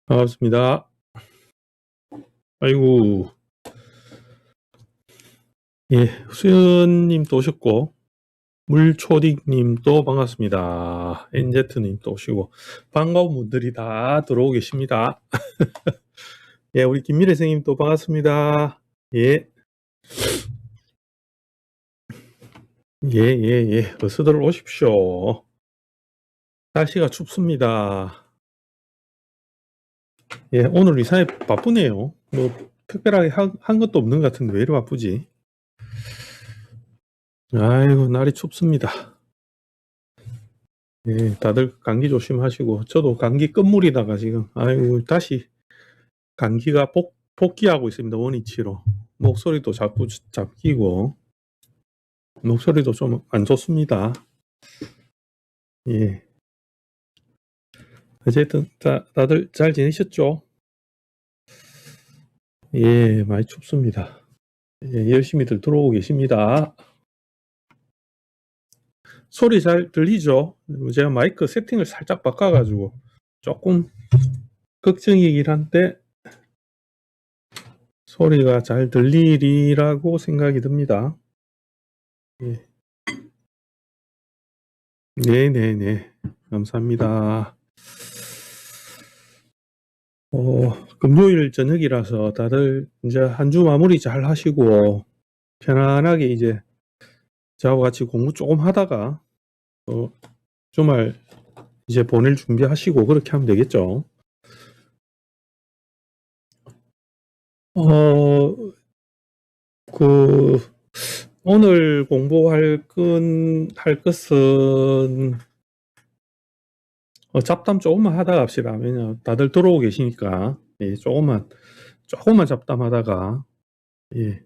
반갑습니다. 아이고, 예, 수연님 또 오셨고, 물초딩님 또 반갑습니다. NZ님 또 오시고, 반가운 분들이 다 들어오고 계십니다. 예, 우리 김미래 선생님 또 반갑습니다. 예, 어서들 오십시오. 날씨가 춥습니다. 예, 오늘 이상하게 바쁘네요. 뭐, 특별하게 한 것도 없는 것 같은데 왜 이리 바쁘지? 아이고, 날이 춥습니다. 예, 다들 감기 조심하시고, 저도 감기 끝물이다가 지금, 아이고, 다시 감기가 복귀하고 있습니다. 원위치로. 목소리도 자꾸 잡히고, 목소리도 좀 안 좋습니다. 예. 어쨌든, 다들 잘 지내셨죠? 예, 많이 춥습니다. 예, 열심히들 들어오고 계십니다. 소리 잘 들리죠? 제가 마이크 세팅을 살짝 바꿔가지고, 조금 걱정이긴 한데, 소리가 잘 들리리라고 생각이 듭니다. 예. 네네네. 감사합니다. 금요일 저녁이라서 다들 이제 한 주 마무리 잘 하시고, 편안하게 이제 저하고 같이 공부 조금 하다가, 주말 이제 보낼 준비하시고 그렇게 하면 되겠죠. 오늘 공부할 것은, 잡담 조금만 하다 갑시다. 왜냐면 다들 들어오고 계시니까. 예, 조금만 잡담하다가, 예,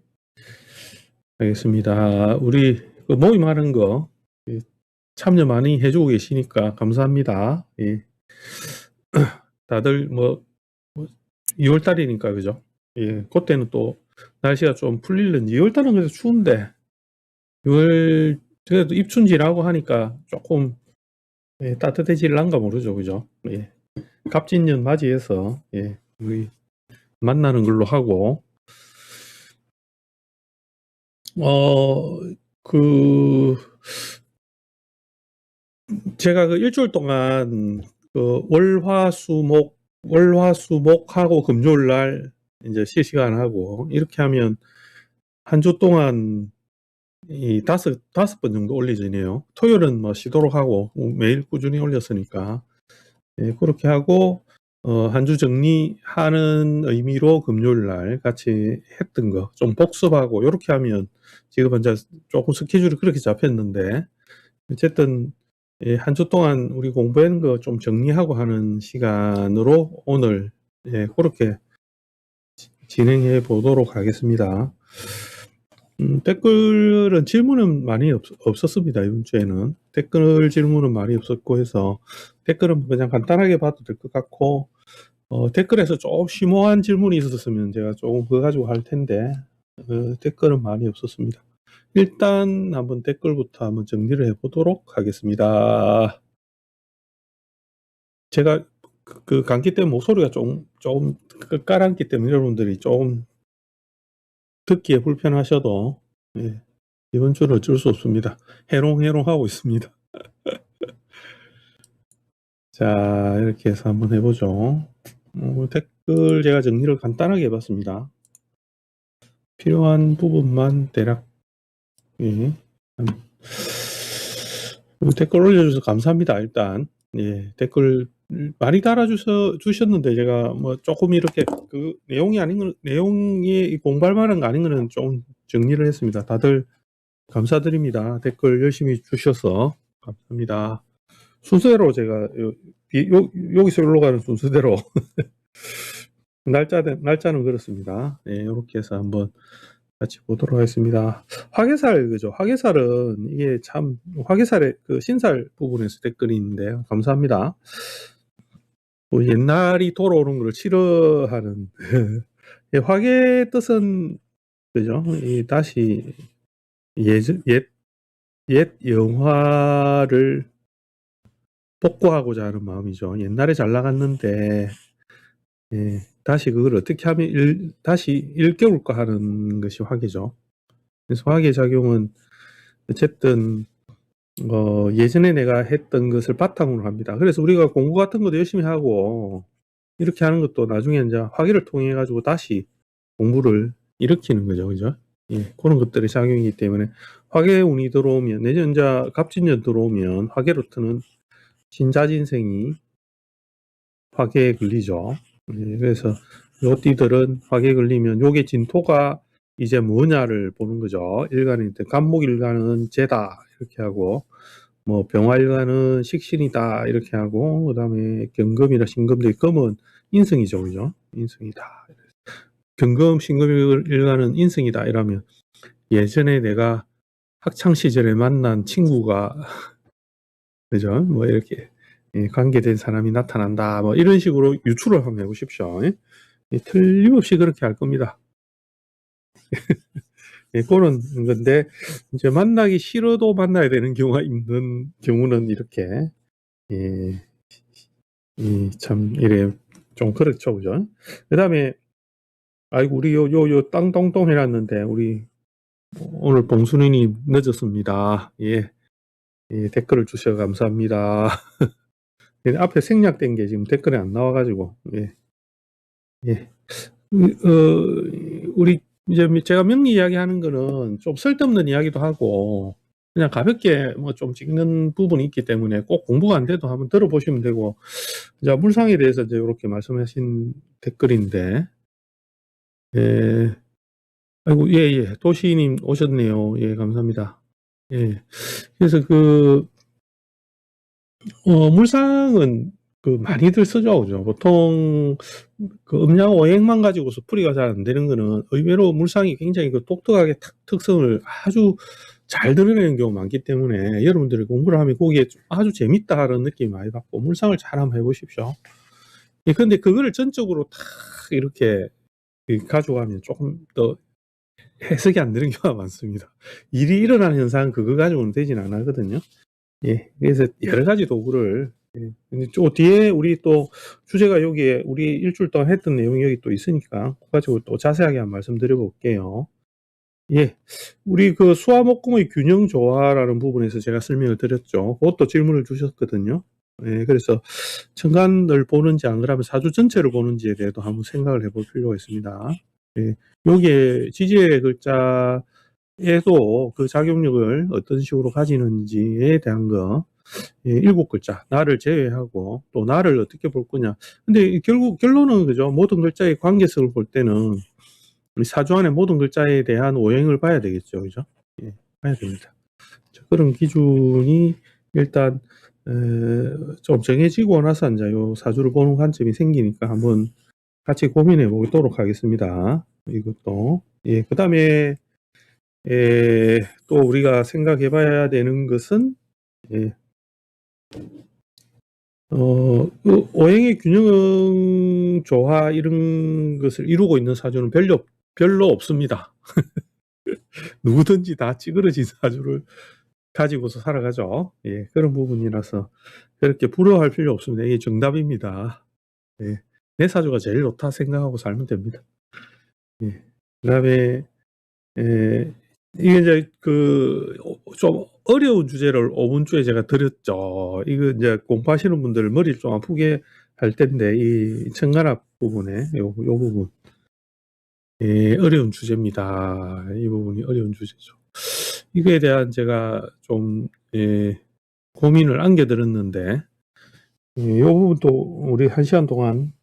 알겠습니다. 우리 모임 하는 거, 예, 참여 많이 해주고 계시니까 감사합니다. 예. 다들 2월달이니까, 그죠? 예, 그때는 또 날씨가 좀 풀릴는지, 2월달은 그래도 추운데, 6월, 그래도 입춘지라고 하니까 조금, 예, 따뜻해질란가 모르죠, 그죠? 예. 갑진년 맞이해서, 예, 우리 만나는 걸로 하고, 제가 그 일주일 동안 월화수목하고 금요일 날 이제 실시간하고 이렇게 하면 한 주 동안 이 다섯 번 정도 올리지네요. 토요일은 뭐 쉬도록 하고 매일 꾸준히 올렸으니까, 예, 그렇게 하고 한 주 정리하는 의미로 금요일 날 같이 했던 거 좀 복습하고 이렇게 하면 지금 이제 조금 스케줄이 그렇게 잡혔는데, 어쨌든 예, 한 주 동안 우리 공부한 거 좀 정리하고 하는 시간으로 오늘, 예, 그렇게 진행해 보도록 하겠습니다. 댓글은 질문은 많이 없었습니다. 이번 주에는 댓글 질문은 많이 없었고 해서 댓글은 그냥 간단하게 봐도 될 것 같고, 댓글에서 좀 심오한 질문이 있었으면 제가 조금 그거 가지고 할 텐데, 댓글은 많이 없었습니다. 일단 한번 댓글부터 한번 정리를 해보도록 하겠습니다. 제가 그 감기 때문에 목소리가 조금 깔았기 때문에 여러분들이 조금 듣기에 불편하셔도, 예, 이번 주는 어쩔 수 없습니다. 해롱해롱 하고 있습니다. 자, 이렇게 해서 한번 해보죠. 댓글 제가 정리를 간단하게 해봤습니다. 필요한 부분만 대략, 예, 댓글 올려주셔서 감사합니다. 일단, 예, 댓글 많이 달아주셨는데 제가 뭐 조금 이렇게 그 내용이 공부할 만한 거 아닌 거는 좀 정리를 했습니다. 다들 감사드립니다. 댓글 열심히 주셔서 감사합니다. 순서대로 제가 여기서 여기로 가는 순서대로 날짜는 그렇습니다. 네, 이렇게 해서 한번 같이 보도록 하겠습니다. 화개살, 그죠? 화개살은 이게 참, 화개살의 그 신살 부분에서 댓글이 있는데요. 감사합니다. 옛날이 돌아오는 걸 싫어하는, 예, 화개 뜻은, 그죠? 다시 옛 영화를 복구하고자 하는 마음이죠. 옛날에 잘 나갔는데 예. 다시 그걸 어떻게 하면 다시 일깨울까 하는 것이 화계죠. 그래서 화계 작용은 어쨌든 예전에 내가 했던 것을 바탕으로 합니다. 그래서 우리가 공부 같은 것도 열심히 하고 이렇게 하는 것도 나중에 이제 화계를 통해 가지고 다시 공부를 일으키는 거죠. 그죠? 예. 그런 것들이 작용이기 때문에 화계운이 들어오면 내년 이제 갑진년 들어오면 화계로트는 신자진생이 화계에 걸리죠. 예. 그래서 요 띠들은 화계에 걸리면 요게 진토가 이제 뭐냐를 보는 거죠. 일간일 때 간목일간은 재다 이렇게 하고 뭐 병화일간은 식신이다 이렇게 하고 그다음에 경금이나 신금도 금은 인성이죠. 그죠? 인성이다. 경금, 신금일간은 인성이다 이러면 예전에 내가 학창 시절에 만난 친구가 그죠? 뭐 이렇게 관계된 사람이 나타난다. 뭐 이런 식으로 유추를 한번 해보십시오. 틀림없이 그렇게 할 겁니다. 그런 건데 이제 만나기 싫어도 만나야 되는 경우가 있는 경우는 이렇게 참 이래 좀 그렇죠, 그죠? 그다음에 아이고 우리 요 땅똥똥 해놨는데 우리 오늘 봉순이님 늦었습니다. 예, 댓글을 주셔서 감사합니다. 앞에 생략된 게 지금 댓글에 안 나와가지고 예. 우리 이제 제가 명리 이야기하는 거는 좀 쓸데없는 이야기도 하고 그냥 가볍게 뭐 좀 찍는 부분이 있기 때문에 꼭 공부가 안 돼도 한번 들어보시면 되고 이제 물상에 대해서 이제 이렇게 말씀하신 댓글인데 아이고 도시님 오셨네요. 예, 감사합니다. 예. 그래서 물상은 많이들 쓰죠. 그죠? 보통 음양 오행만 가지고서 풀이가 잘 안 되는 거는 의외로 물상이 굉장히 독특하게 특성을 아주 잘 드러내는 경우가 많기 때문에 여러분들이 공부를 하면 거기에 아주 재밌다는 느낌이 많이 받고 물상을 잘 한번 해보십시오. 근데 그거를 전적으로 다 이렇게 가져가면 조금 더 해석이 안 되는 경우가 많습니다. 일이 일어나는 현상은 그거 가지고는 되진 않거든요. 그래서 여러 가지 도구를 근데 뒤에 우리 또 주제가 여기에 우리 일주일 동안 했던 내용이 여기 또 있으니까 그거 가지고 또 자세하게 한번 말씀드려 볼게요. 우리 수화목금의 균형 조화라는 부분에서 제가 설명을 드렸죠. 그것도 질문을 주셨거든요. 그래서 천간을 보는지 안 그러면 사주 전체를 보는지에 대해서 한번 생각을 해볼 필요가 있습니다. 여기에 지지의 글자에도 그 작용력을 어떤 식으로 가지는지에 대한 거 7글자 나를 제외하고 또 나를 어떻게 볼 거냐. 근데 결국 결론은 그죠. 모든 글자의 관계성을 볼 때는 우리 사주 안에 모든 글자에 대한 오행을 봐야 되겠죠. 그죠? 봐야 됩니다. 그런 기준이 일단 좀 정해지고 나서 이제 요 사주를 보는 관점이 생기니까 한번 같이 고민해 보도록 하겠습니다. 이것도 그 다음에 또 우리가 생각해 봐야 되는 것은 오행의 균형 조화 이런 것을 이루고 있는 사주는 별로 없습니다. 누구든지 다 찌그러진 사주를 가지고서 살아가죠. 그런 부분이라서 그렇게 부러워할 필요 없습니다. 이게 정답입니다. 내 사주가 제일 좋다 생각하고 살면 됩니다. 그 다음에 이게 이제 좀 어려운 주제를 5분주에 제가 드렸죠. 이거 이제 공부하시는 분들 머리를 좀 아프게 할 텐데 이 천간합 부분에 요 부분 어려운 주제입니다. 이 부분이 어려운 주제죠. 이거에 대한 제가 좀 고민을 안겨드렸는데 이 부분도 우리 1시간 동안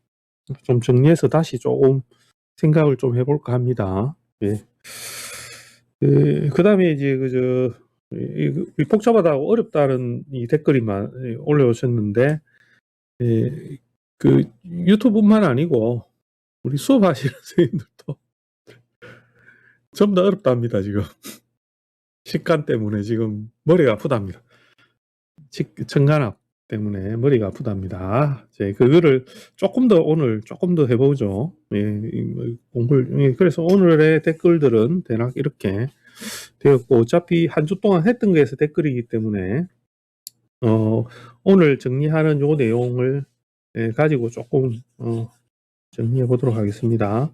좀 정리해서 다시 조금 생각을 좀 해볼까 합니다. 그 다음에 이제 복잡하다고 어렵다는 이 댓글이 올려오셨는데 유튜브뿐만 아니고 우리 수업하시는 선생님들도 전부 다 어렵답니다. 지금 식간 때문에 지금 머리가 아프답니다. 천간합 때문에 머리가 아프답니다. 그거를 오늘 조금 더 해보죠. 공부를 그래서 오늘의 댓글들은 대략 이렇게 되었고 어차피 한 주 동안 했던 거에서 댓글이기 때문에 오늘 정리하는 요 내용을 가지고 조금 정리해 보도록 하겠습니다.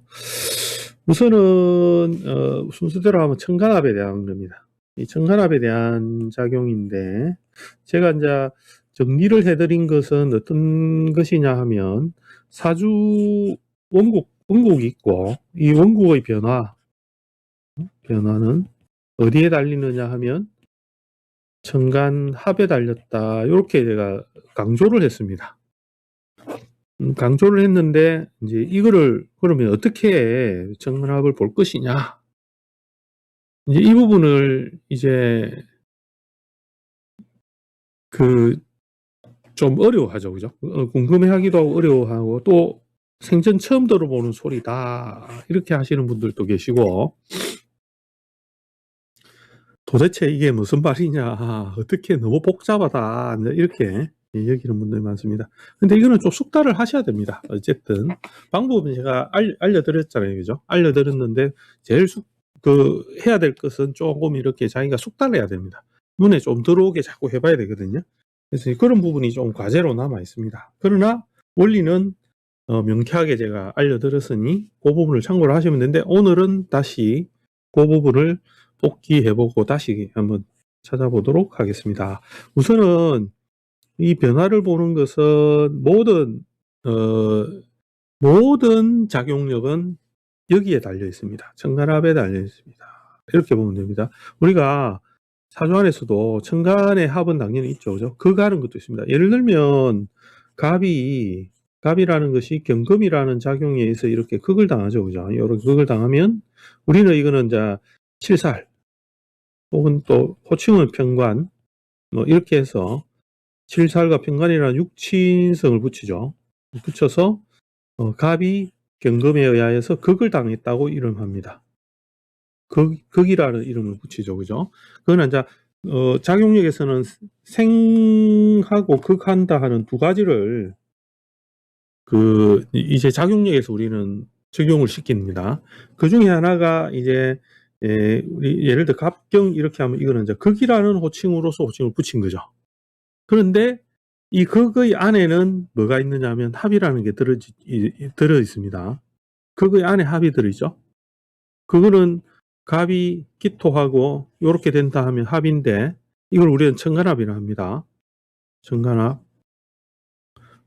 우선은 순서대로 하면 첨가납에 대한 겁니다. 이 첨가납에 대한 작용인데 제가 이제 정리를 해드린 것은 어떤 것이냐 하면 사주 원국이 있고 이 원국의 변화는 어디에 달리느냐 하면 천간합에 달렸다. 이렇게 제가 강조를 했습니다. 강조를 했는데 이제 이거를 그러면 어떻게 천간합을 볼 것이냐? 이제 이 부분을 이제 좀 어려워하죠, 그죠? 궁금해하기도 하고 어려워하고 또 생전 처음 들어보는 소리다 이렇게 하시는 분들도 계시고 도대체 이게 무슨 말이냐? 어떻게 너무 복잡하다 이렇게 여기는 분들이 많습니다. 근데 이거는 좀 숙달을 하셔야 됩니다. 어쨌든 방법은 제가 알려드렸잖아요, 그죠? 알려드렸는데 제일 해야 될 것은 조금 이렇게 자기가 숙달해야 됩니다. 눈에 좀 들어오게 자꾸 해봐야 되거든요. 그래서 그런 부분이 좀 과제로 남아 있습니다. 그러나 원리는 명쾌하게 제가 알려드렸으니 그 부분을 참고를 하시면 되는데 오늘은 다시 그 부분을 복기해보고 다시 한번 찾아보도록 하겠습니다. 우선은 이 변화를 보는 것은 모든 작용력은 여기에 달려 있습니다. 천간합에 달려 있습니다. 이렇게 보면 됩니다. 우리가 사주 안에서도 천간의 합은 당연히 있죠. 그죠? 극하는 것도 있습니다. 예를 들면 갑이라는 것이 경금이라는 작용에 의해서 이렇게 극을 당하죠. 그죠? 이렇게 극을 당하면 우리는 이거는 이제 칠살 혹은 또 호칭은 편관 뭐 이렇게 해서 칠살과 편관이라는 육친성을 붙이죠. 붙여서 갑이 경금에 의하여서 극을 당했다고 이름합니다. 극이라는 이름을 붙이죠. 그죠? 그거는 이제 작용력에서는 생하고 극한다 하는 두 가지를 이제 작용력에서 우리는 적용을 시킵니다. 그 중에 하나가 이제 우리 예를 들어 갑경 이렇게 하면 이거는 이제 극이라는 호칭으로서 호칭을 붙인 거죠. 그런데 이 극의 안에는 뭐가 있느냐 하면 합이라는 게 들어 있습니다. 극의 안에 합이 들어있죠. 그거는 갑이 기토하고 이렇게 된다 하면 합인데 이걸 우리는 천간합이라 합니다. 천간합.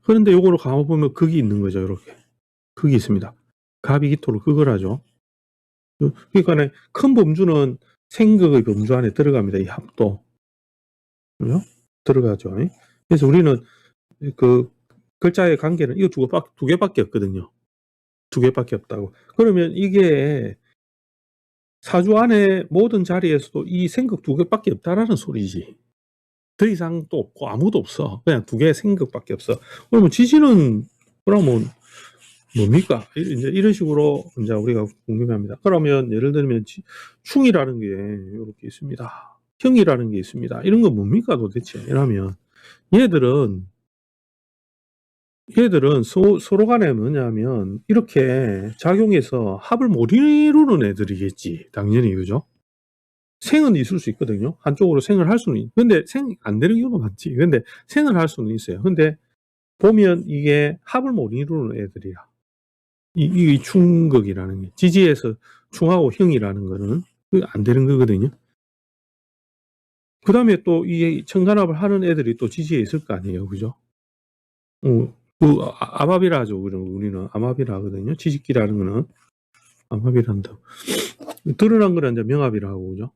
그런데 요거를 가만보면 극이 있는 거죠. 이렇게 극이 있습니다. 갑이 기토로 극을 하죠. 그러니까 큰 범주는 생극의 범주 안에 들어갑니다. 이 합도. 그죠? 들어가죠. 그래서 우리는 그 글자의 관계는 이거 두 개밖에 없거든요. 두 개밖에 없다고. 그러면 이게 사주 안에 모든 자리에서도 이 생극 두 개밖에 없다라는 소리지. 더 이상 또 없고 아무도 없어. 그냥 두 개의 생극밖에 없어. 그러면 지지는 그러면 뭡니까? 이제 이런 식으로 이제 우리가 궁금해합니다. 그러면 예를 들면 충이라는 게 이렇게 있습니다. 형이라는 게 있습니다. 이런 건 뭡니까 도대체? 이러면 얘들은 서로 간에 뭐냐면 이렇게 작용해서 합을 못 이루는 애들이겠지. 당연히 그죠? 생은 있을 수 있거든요. 한쪽으로 생을 할 수는 근데 생 안 되는 경우가 많지. 근데 생을 할 수는 있어요. 근데 보면 이게 합을 못 이루는 애들이야. 이 충극이라는 게 지지에서 충하고 형이라는 거는 안 되는 거거든요. 그 다음에 또 이 천간합을 하는 애들이 또 지지에 있을 거 아니에요. 그죠? 암합이라 하죠. 우리는 암합이라 하거든요. 지지기라는 거는 암합이라 한다. 드러난 거는 이제 명합이라 하고, 그죠?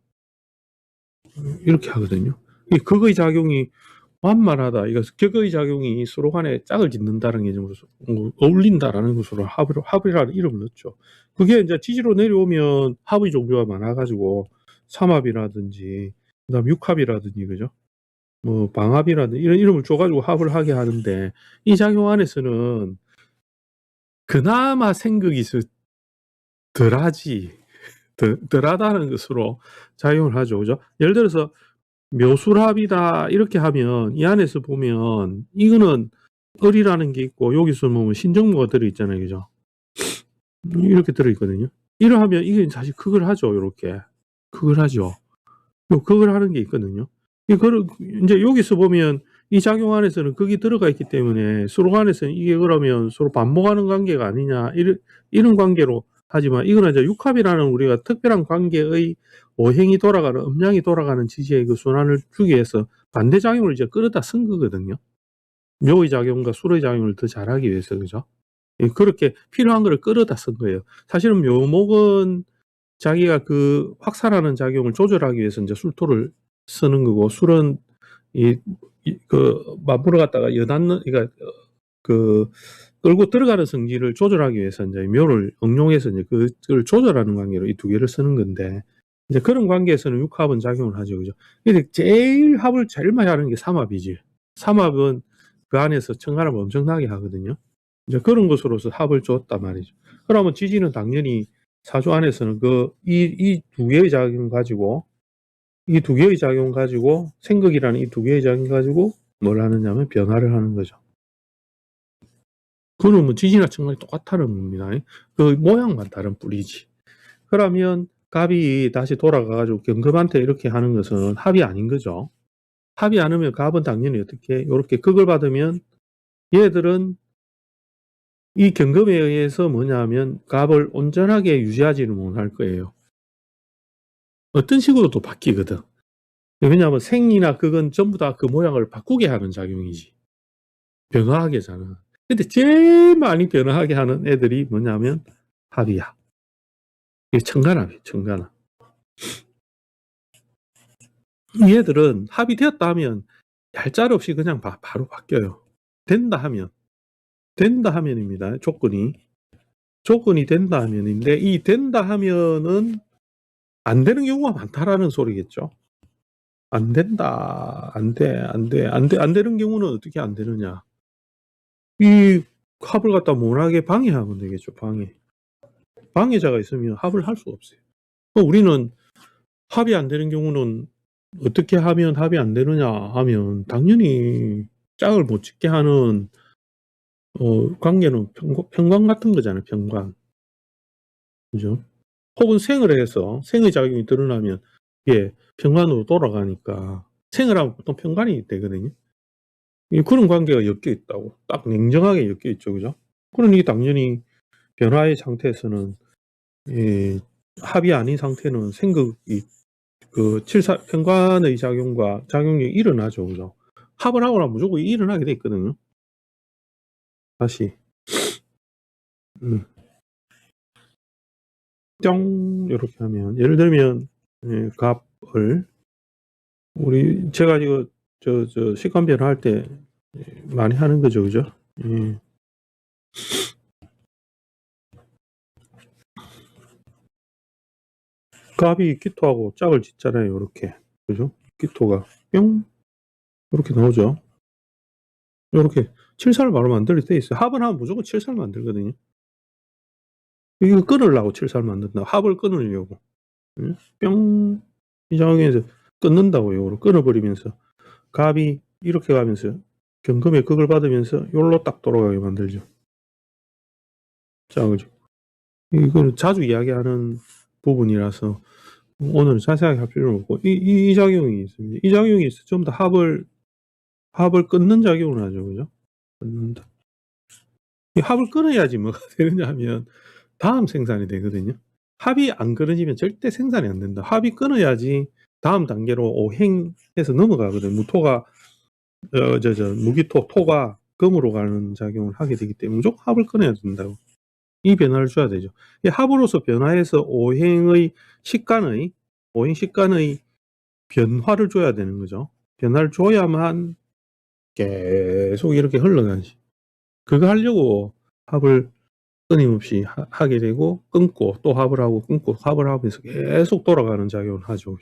이렇게 하거든요. 극의 작용이 완만하다. 이거 격의 작용이 서로 간에 짝을 짓는다는 개념으로 어울린다라는 것으로 합이라는 이름을 넣죠. 그게 이제 지지로 내려오면 합의 종류가 많아가지고 삼합이라든지 그다음 육합이라든지 그죠? 뭐 방합이라든지 이런 이름을 줘가지고 합을 하게 하는데 이 작용 안에서는 그나마 생극이 덜하다는 것으로 작용을 하죠. 그죠? 예를 들어서 묘술합이다 이렇게 하면 이 안에서 보면 이거는 을이라는 게 있고 여기서 보면 신정무가 들어있잖아요. 그죠? 이렇게 들어있거든요. 이러하면 이게 사실 극을 하죠. 이렇게 극을 하죠. 극을 하는 게 있거든요. 이제 여기서 보면 이 작용 안에서는 극이 들어가 있기 때문에 서로 안에서는 이게 그러면 서로 반복하는 관계가 아니냐 이런 관계로 하지만 이거는 이제 육합이라는 우리가 특별한 관계의 오행이 돌아가는 음양이 돌아가는 지지의 그 순환을 주기 위해서 반대작용을 이제 끌어다 쓴 거거든요. 묘의 작용과 술의 작용을 더 잘하기 위해서 그죠? 그렇게 필요한 거를 끌어다 쓴 거예요. 사실은 묘목은 자기가 그 확산하는 작용을 조절하기 위해서 이제 술토를 쓰는 거고 술은 그 맞물어 갖다가 여닫는 그러니까 그 끌고 들어가는 성질을 조절하기 위해서 이제 묘를 응용해서 이제 그걸 조절하는 관계로 이 두 개를 쓰는 건데 이제 그런 관계에서는 육합은 작용을 하죠, 그죠? 근데 제일 합을 제일 많이 하는 게 삼합이지. 삼합은 그 안에서 청간합을 엄청나게 하거든요. 이제 그런 것으로서 합을 줬단 말이죠. 그러면 지지는 당연히 사주 안에서는 이 두 개의 작용 가지고 이 두 개의 작용 가지고 생극이라는 이 두 개의 작용 가지고 뭘 하느냐면 변화를 하는 거죠. 그거는 뭐 지지나 청간이 똑같다는 겁니다. 그 모양만 다른 뿐이지. 그러면 갑이 다시 돌아가 가지고 경금한테 이렇게 하는 것은 합이 아닌 거죠. 합이 아니면 갑은 당연히 어떻게 요렇게 극을 받으면 얘들은 이 경금에 의해서 뭐냐 하면 갑을 온전하게 유지하지는 못할 거예요. 어떤 식으로 또 바뀌거든. 왜냐하면 생이나 극은 전부 다 그 모양을 바꾸게 하는 작용이지. 변화하게 하잖아. 근데 제일 많이 변화하게 하는 애들이 뭐냐면 합이야. 이게 청간합이에요, 청간합. 이 애들은 합이 되었다 하면 얄짤 없이 그냥 바로 바뀌어요. 된다 하면입니다. 조건이 된다 하면인데 이 된다 하면은 안 되는 경우가 많다라는 소리겠죠. 안 된다. 안 되는 경우는 어떻게 안 되느냐. 이 합을 갖다 못하게 방해하면 되겠죠. 방해자가 있으면 합을 할 수가 없어요. 우리는 합이 안 되는 경우는 어떻게 하면 합이 안 되느냐 하면 당연히 짝을 못 짓게 하는 관계는 평관 같은 거잖아요. 평관. 그죠? 혹은 생을 해서 생의 작용이 드러나면 이게 평관으로 돌아가니까 생을 하면 보통 평관이 되거든요. 그런 관계가 엮여 있다고. 딱 냉정하게 엮여 있죠. 그죠? 그러니 당연히 변화의 상태에서는 합이 아닌 상태는 생극이 그 평관의 작용력이 일어나죠. 그죠? 합을 하거나 무조건 일어나게 돼 있거든요. 다시. 뿅 이렇게 하면 예를 들면 갑을 제가 이거 저 식감 변화할 때 많이 하는 거죠. 그죠? 예. 갑이 기토하고 짝을 짓잖아요. 요렇게. 그죠? 기토가 뿅 이렇게 나오죠. 요렇게 칠사를 바로 만들 때 있어요. 합을 하면 무조건 칠사를 만들거든요. 이거 끊으려고 칠사를 만든다. 합을 끊으려고. 뿅 이 상황에서 끊는다고요. 끊어버리면서 갑이 이렇게 가면서 경금의 극을 받으면서 요로 딱 돌아가게 만들죠. 자, 그죠? 이거는 자주 이야기하는 부분이라서 오늘 자세하게 할 필요는 없고 이 작용이 있습니다. 이 작용이 있어 전부 다 합을 끊는 작용을 하죠. 그죠? 끊는다. 이 합을 끊어야지 뭐가 되느냐 하면 다음 생산이 되거든요. 합이 안 끊어지면 절대 생산이 안 된다. 합이 끊어야지 다음 단계로 오행해서 넘어가거든. 무토가 무기토 토가 금으로 가는 작용을 하게 되기 때문에 무조건 합을 끊어야 된다고. 이 변화를 줘야 되죠. 이 합으로서 변화해서 오행 식간의 변화를 줘야 되는 거죠. 변화를 줘야만 계속 이렇게 흘러가지. 그거 하려고 합을 끊임없이 하게 되고 끊고 또 합을 하고 끊고 합을 하면서 계속 돌아가는 작용을 하죠.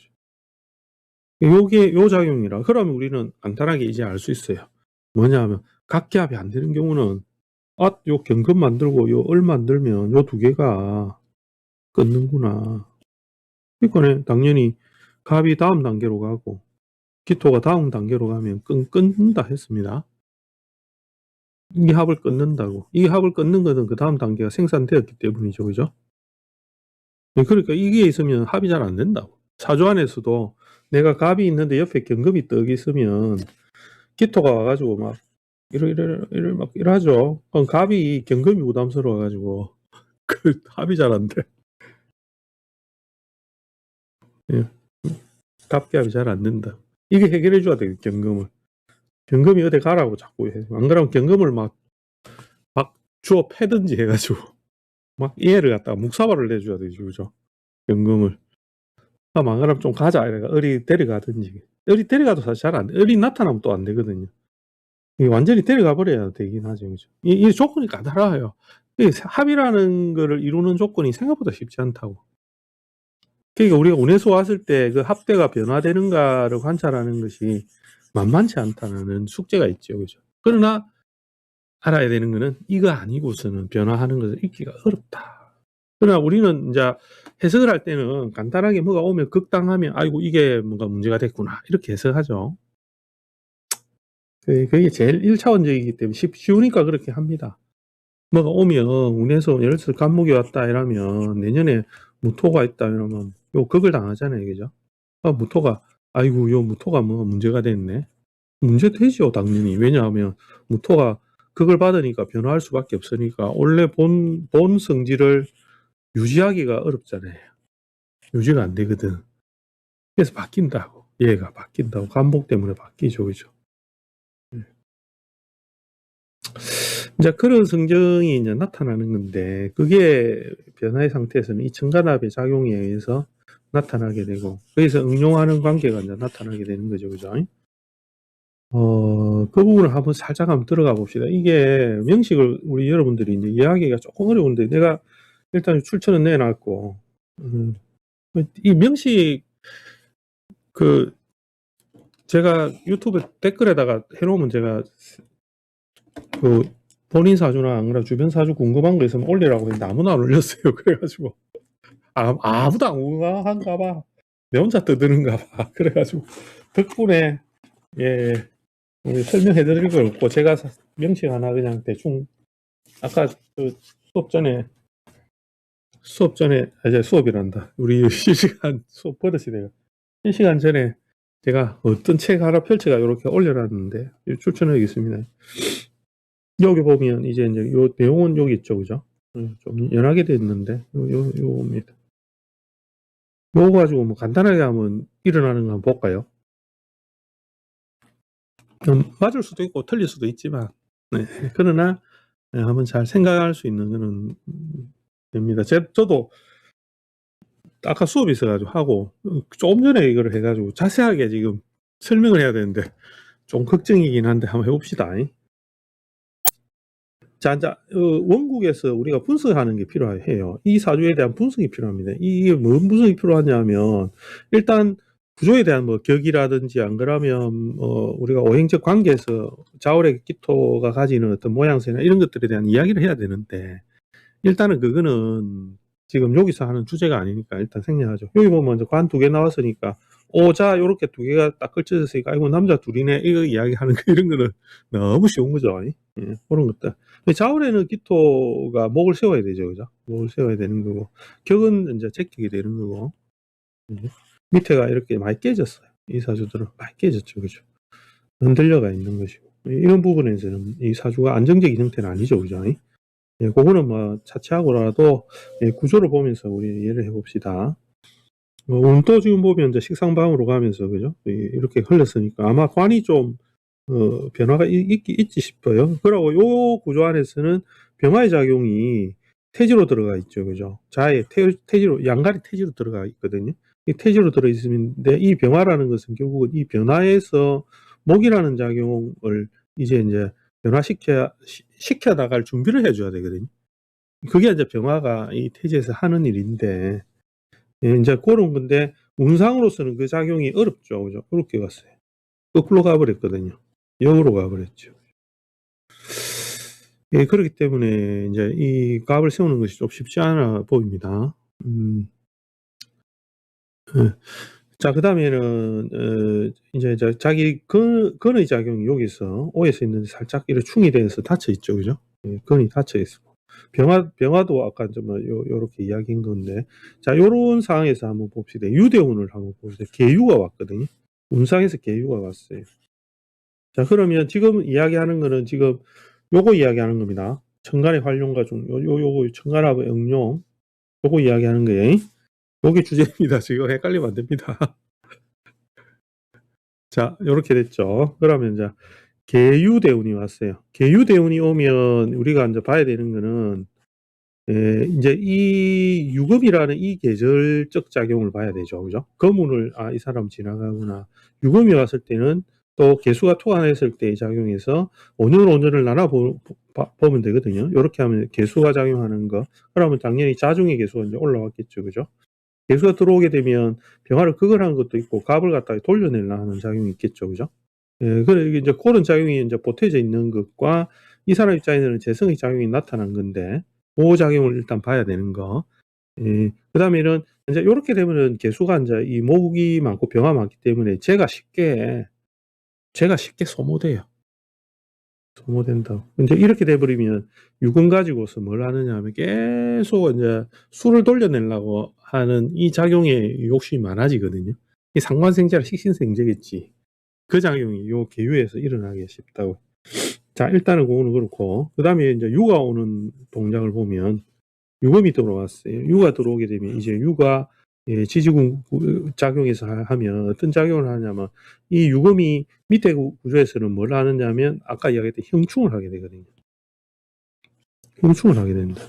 요게 요 작용이라. 그러면 우리는 간단하게 이제 알 수 있어요. 뭐냐 하면 각기합이 안 되는 경우는 요 경금 만들고 요 을 만들면 요 두 개가 끊는구나. 그러니까 당연히 갑이 다음 단계로 가고 기토가 다음 단계로 가면 끊는다 했습니다. 이 합을 끊는다고. 이 합을 끊는 것은 그 다음 단계가 생산되었기 때문이죠. 그죠? 그러니까 이게 있으면 합이 잘 안 된다고. 사주 안에서도 내가 갑이 있는데 옆에 경금이 떡 있으면 기토가 와가지고 막 이러 막 이러하죠. 그럼 갑이 경금이 부담스러워가지고 그 합이 잘 안 돼. 예. 갑갑이 잘 안 된다. 이게 해결해 줘야 돼, 경금을. 경금이 어디 가라고 자꾸 해. 안 그러면 경금을 막 주워 패든지 해가지고 막 이해를 갖다가 묵사발을 내줘야 되죠, 그죠? 경금을. 안 그러면 좀 가자 이래가 을이 데려가든지. 을이 데려가도 사실 잘 안 돼. 을이 나타나면 또 안 되거든요. 이게 완전히 데려가 버려야 되긴 하죠, 그죠? 이 조건이 까다로워요. 이 합이라는 거를 이루는 조건이 생각보다 쉽지 않다고. 그러니까 우리가 운에서 왔을 때 그 합대가 변화되는가를 관찰하는 것이 만만치 않다는 숙제가 있죠, 그죠? 그러나 알아야 되는 거는 이거 아니고서는 변화하는 것을 읽기가 어렵다. 그러나 우리는 이제 해석을 할 때는 간단하게 뭐가 오면 극당하면 아이고 이게 뭔가 문제가 됐구나 이렇게 해석하죠. 그게 제일 1차원적이기 때문에 쉬우니까 그렇게 합니다. 뭐가 오면 운에서 예를 들어서 간목이 왔다 이러면 내년에 무토가 있다 이러면 요 극을 당하잖아요, 그죠? 무토가 아이고 요 무토가 뭐 문제가 됐네. 문제되죠, 당연히. 왜냐하면 무토가 극을 받으니까 변화할 수밖에 없으니까 원래 본 성질을 유지하기가 어렵잖아요. 유지가 안 되거든. 그래서 바뀐다고. 얘가 바뀐다고. 간목 때문에 바뀌죠, 그죠? 이제 그런 성정이 이제 나타나는 건데, 그게 변화의 상태에서는 이 첨가납의 작용에 의해서 나타나게 되고, 거기서 응용하는 관계가 이제 나타나게 되는 거죠, 그죠? 그 부분을 한번 살짝 한번 들어가 봅시다. 이게 명식을 우리 여러분들이 이제 이해하기가 조금 어려운데, 내가 일단 출처는 내놨고, 이 명식, 제가 유튜브 댓글에다가 해놓으면 제가 본인 사주나 안 그래 주변 사주 궁금한 거 있으면 올리라고 했는데 아무나 안 올렸어요. 그래가지고 아무도 안 궁금한가 봐. 내 혼자 떠드는가 봐. 그래가지고 덕분에 설명해 드릴 걸 없고 제가 명식 하나 그냥 대충 아까 수업 전에 이제 수업이란다. 우리 실시간 수업 버릇이 돼요. 실시간 전에 제가 어떤 책 하나 펼쳐가 이렇게 올려놨는데 추천해 드리겠습니다. 여기 보면 이제 요 내용은 여기 있죠, 그죠? 좀 연하게 돼 있는데 요겁니다. 요거 가지고 뭐 간단하게 한번 일어나는 거 한번 볼까요? 맞을 수도 있고 틀릴 수도 있지만 그러나 한번 잘 생각할 수 있는 거는 됩니다. 저도 아까 수업이 있어가지고 하고 조금 전에 이거를 해가지고 자세하게 지금 설명을 해야 되는데 좀 걱정이긴 한데 한번 해봅시다. 자, 원국에서 우리가 분석하는 게 필요해요. 이 사주에 대한 분석이 필요합니다. 이게 뭔 분석이 필요하냐면, 일단 구조에 대한 뭐 격이라든지 안 그러면 우리가 오행적 관계에서 자월의 기토가 가지는 어떤 모양새나 이런 것들에 대한 이야기를 해야 되는데, 일단은 그거는 지금 여기서 하는 주제가 아니니까 일단 생략하죠. 여기 보면 이제 관 2개 나왔으니까, 자, 요렇게 2개가 딱 걸쳐졌으니까, 아이고, 남자 둘이네. 이거 이야기하는 거, 이런 거는 너무 쉬운 거죠. 그런 것들. 자월에는 기토가 목을 세워야 되죠, 그죠? 목을 세워야 되는 거고, 격은 이제 제격이 되는 거고, 밑에가 이렇게 많이 깨졌어요. 이 사주들은 많이 깨졌죠, 그죠? 흔들려가 있는 것이고, 이런 부분에서는 이 사주가 안정적인 형태는 아니죠, 그죠? 그거는 뭐 차치하고라도 구조를 보면서 우리 이해를 해봅시다. 운도 지금 보면 이제 식상방으로 가면서 그죠? 이렇게 흘렀으니까 아마 관이 좀 변화가 있지 싶어요. 그리고 요 구조 안에서는 병화의 작용이 태지로 들어가 있죠, 그죠? 자의 태지로 양갈이 태지로 들어가 있거든요. 이 태지로 들어 있는데 이 병화라는 것은 결국은 이 변화에서 목이라는 작용을 이제 변화시켜 나갈 준비를 해줘야 되거든요. 그게 이제 병화가 이 태지에서 하는 일인데, 이제 그런 건데, 운상으로서는 그 작용이 어렵죠. 그죠? 어렵게 갔어요. 거꾸로 가버렸거든요. 역으로 가버렸죠. 그렇기 때문에 이제 이 값을 세우는 것이 좀 쉽지 않아 보입니다. 자, 그 다음에는, 이제 자기 근의 작용이 여기서 오에서 있는데 살짝 이렇게 충이 돼서 닫혀 있죠. 그죠? 근이 닫혀 있고. 병화도 아까 좀 요렇게 이야기한 건데, 자, 요런 상황에서 한번 봅시다. 유대운을 한번 봅시다. 계유가 왔거든요. 운상에서 계유가 왔어요. 자, 그러면 지금 이야기하는 거는 지금 요거 이야기하는 겁니다. 첨가의 활용과 요거 첨가랍의 응용, 요거 이야기하는 거예요. 요게 주제입니다. 지금 헷갈리면 안 됩니다. 자, 요렇게 됐죠. 그러면 이제 계유대운이 왔어요. 계유대운이 오면 우리가 이제 봐야 되는 거는 이제 이 유금이라는 이 계절적 작용을 봐야 되죠. 그죠? 금운을, 이 사람 지나가구나. 유금이 왔을 때는 또 개수가 토안했을 때의 작용에서 온년을 나눠 보면 되거든요. 이렇게 하면 개수가 작용하는 거. 그러면 당연히 자중의 개수가 이제 올라왔겠죠. 그죠? 개수가 들어오게 되면 병화를 극을하는 것도 있고 갑을 갖다가 돌려내려 하는 작용이 있겠죠. 그죠? 그래, 이제 그런 작용이 이제 보태져 있는 것과 이 사람 입장에서는 재성의 작용이 나타난 건데, 그 작용을 일단 봐야 되는 거. 그 다음에는 이제 이렇게 되면은 개수가 이제 이 목이 많고 병화 많기 때문에 제가 쉽게 소모돼요. 소모된다고. 이제 이렇게 돼버리면 유금 가지고서 뭘 하느냐 하면 계속 이제 수를 돌려내려고 하는 이 작용에 욕심이 많아지거든요. 이 상관생자라 식신생제겠지. 그 작용이 요 계유에서 일어나기 쉽다고. 자, 일단은 그거는 그렇고, 그 다음에 이제 유가 오는 동작을 보면 유금이 들어왔어요. 유가 들어오게 되면 이제 유가 지지군 작용에서 하면 어떤 작용을 하냐면 이 유금이 밑에 구조에서는 뭘 하느냐면 아까 이야기했던 형충을 하게 되거든요. 형충을 하게 됩니다.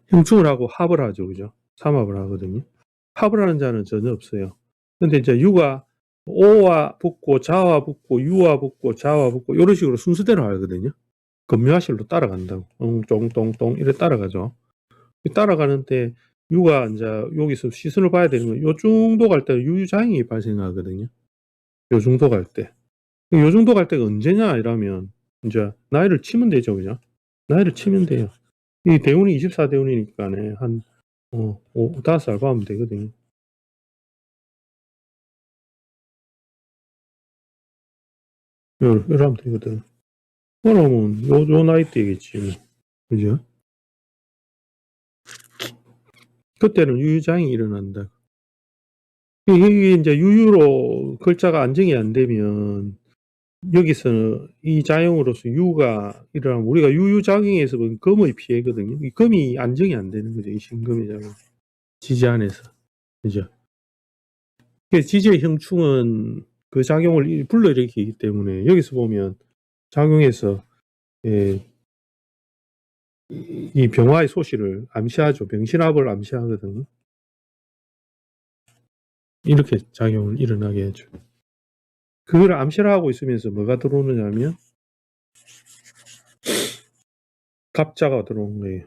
형충을 하고 합을 하죠. 그죠? 삼합을 하거든요. 합을 하는 자는 전혀 없어요. 근데 이제 유가 오와 붙고 자와 붙고 유와 붙고 자와 붙고 이런 식으로 순서대로 하거든요. 금묘하실로 따라간다고. 똥똥똥똥 이렇게 따라가죠. 따라가는데 유가 이제 여기서 시선을 봐야 되는 건 요 정도 갈 때 유유장이 발생하거든요. 요 정도 갈 때. 요 정도 갈 때가 언제냐 이러면 이제 나이를 치면 되죠. 그죠? 나이를 치면 돼요. 이 대운이 24대운이니까 한 5살 봐면 되거든요. 요러 하면 되거든. 그러면 요 나이 때겠지 뭐. 그죠? 그때는 유유장이 일어난다. 이게 이제 유유로 글자가 안정이 안 되면 여기서는 이 자용으로서 유가 일어나면 우리가 유유작용에서 본 금의 피해거든요. 이 금이 안정이 안 되는 거죠. 이 신금의 작용. 지지 안에서. 그죠? 그래서 지지의 형충은 그 작용을 불러일으키기 때문에 여기서 보면 작용에서 이 병화의 소실을 암시하죠. 병신합을 암시하거든요. 이렇게 작용을 일어나게 해줘. 그걸 암시를 하고 있으면서 뭐가 들어오느냐 하면 갑자가 들어온 거예요.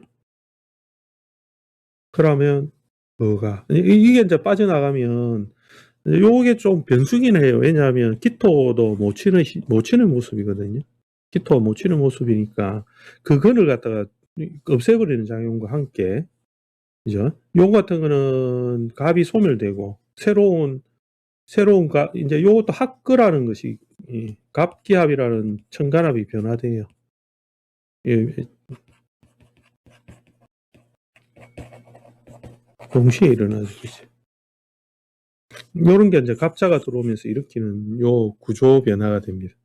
그러면 뭐가 이게 이제 빠져나가면 요게 좀 변수긴 해요. 왜냐하면 기토도 못 치는 모습이거든요. 기토가 못 치는 모습이니까 그 근을 갖다가 없애버리는 작용과 함께, 그죠? 요거 같은 거는 갑이 소멸되고 새로운 이제 요것도 합거라는 것이 갑기합이라는 천간합이 변화돼요. 예, 동시에 일어나죠. 요런 게 이제 갑자가 들어오면서 일으키는 요 구조 변화가 됩니다.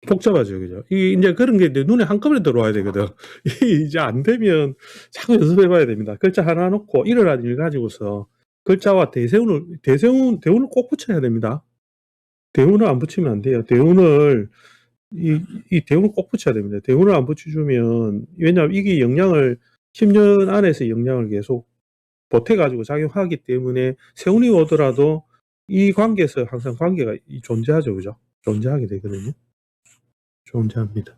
복잡하죠, 그죠? 이제 그런 게 눈에 한꺼번에 들어와야 되거든. 이제 안 되면 자꾸 연습해봐야 됩니다. 글자 하나 놓고 일어난 일 가지고서 글자와 대운을 꼭 붙여야 됩니다. 대운을 안 붙이면 안 돼요. 대운을 꼭 붙여야 됩니다. 대운을 안 붙여주면, 왜냐하면 이게 10년 안에서 영향을 계속 보태가지고 작용하기 때문에 세운이 오더라도 이 관계에서 항상 관계가 존재하죠, 그죠? 존재하게 되거든요. 존재합니다.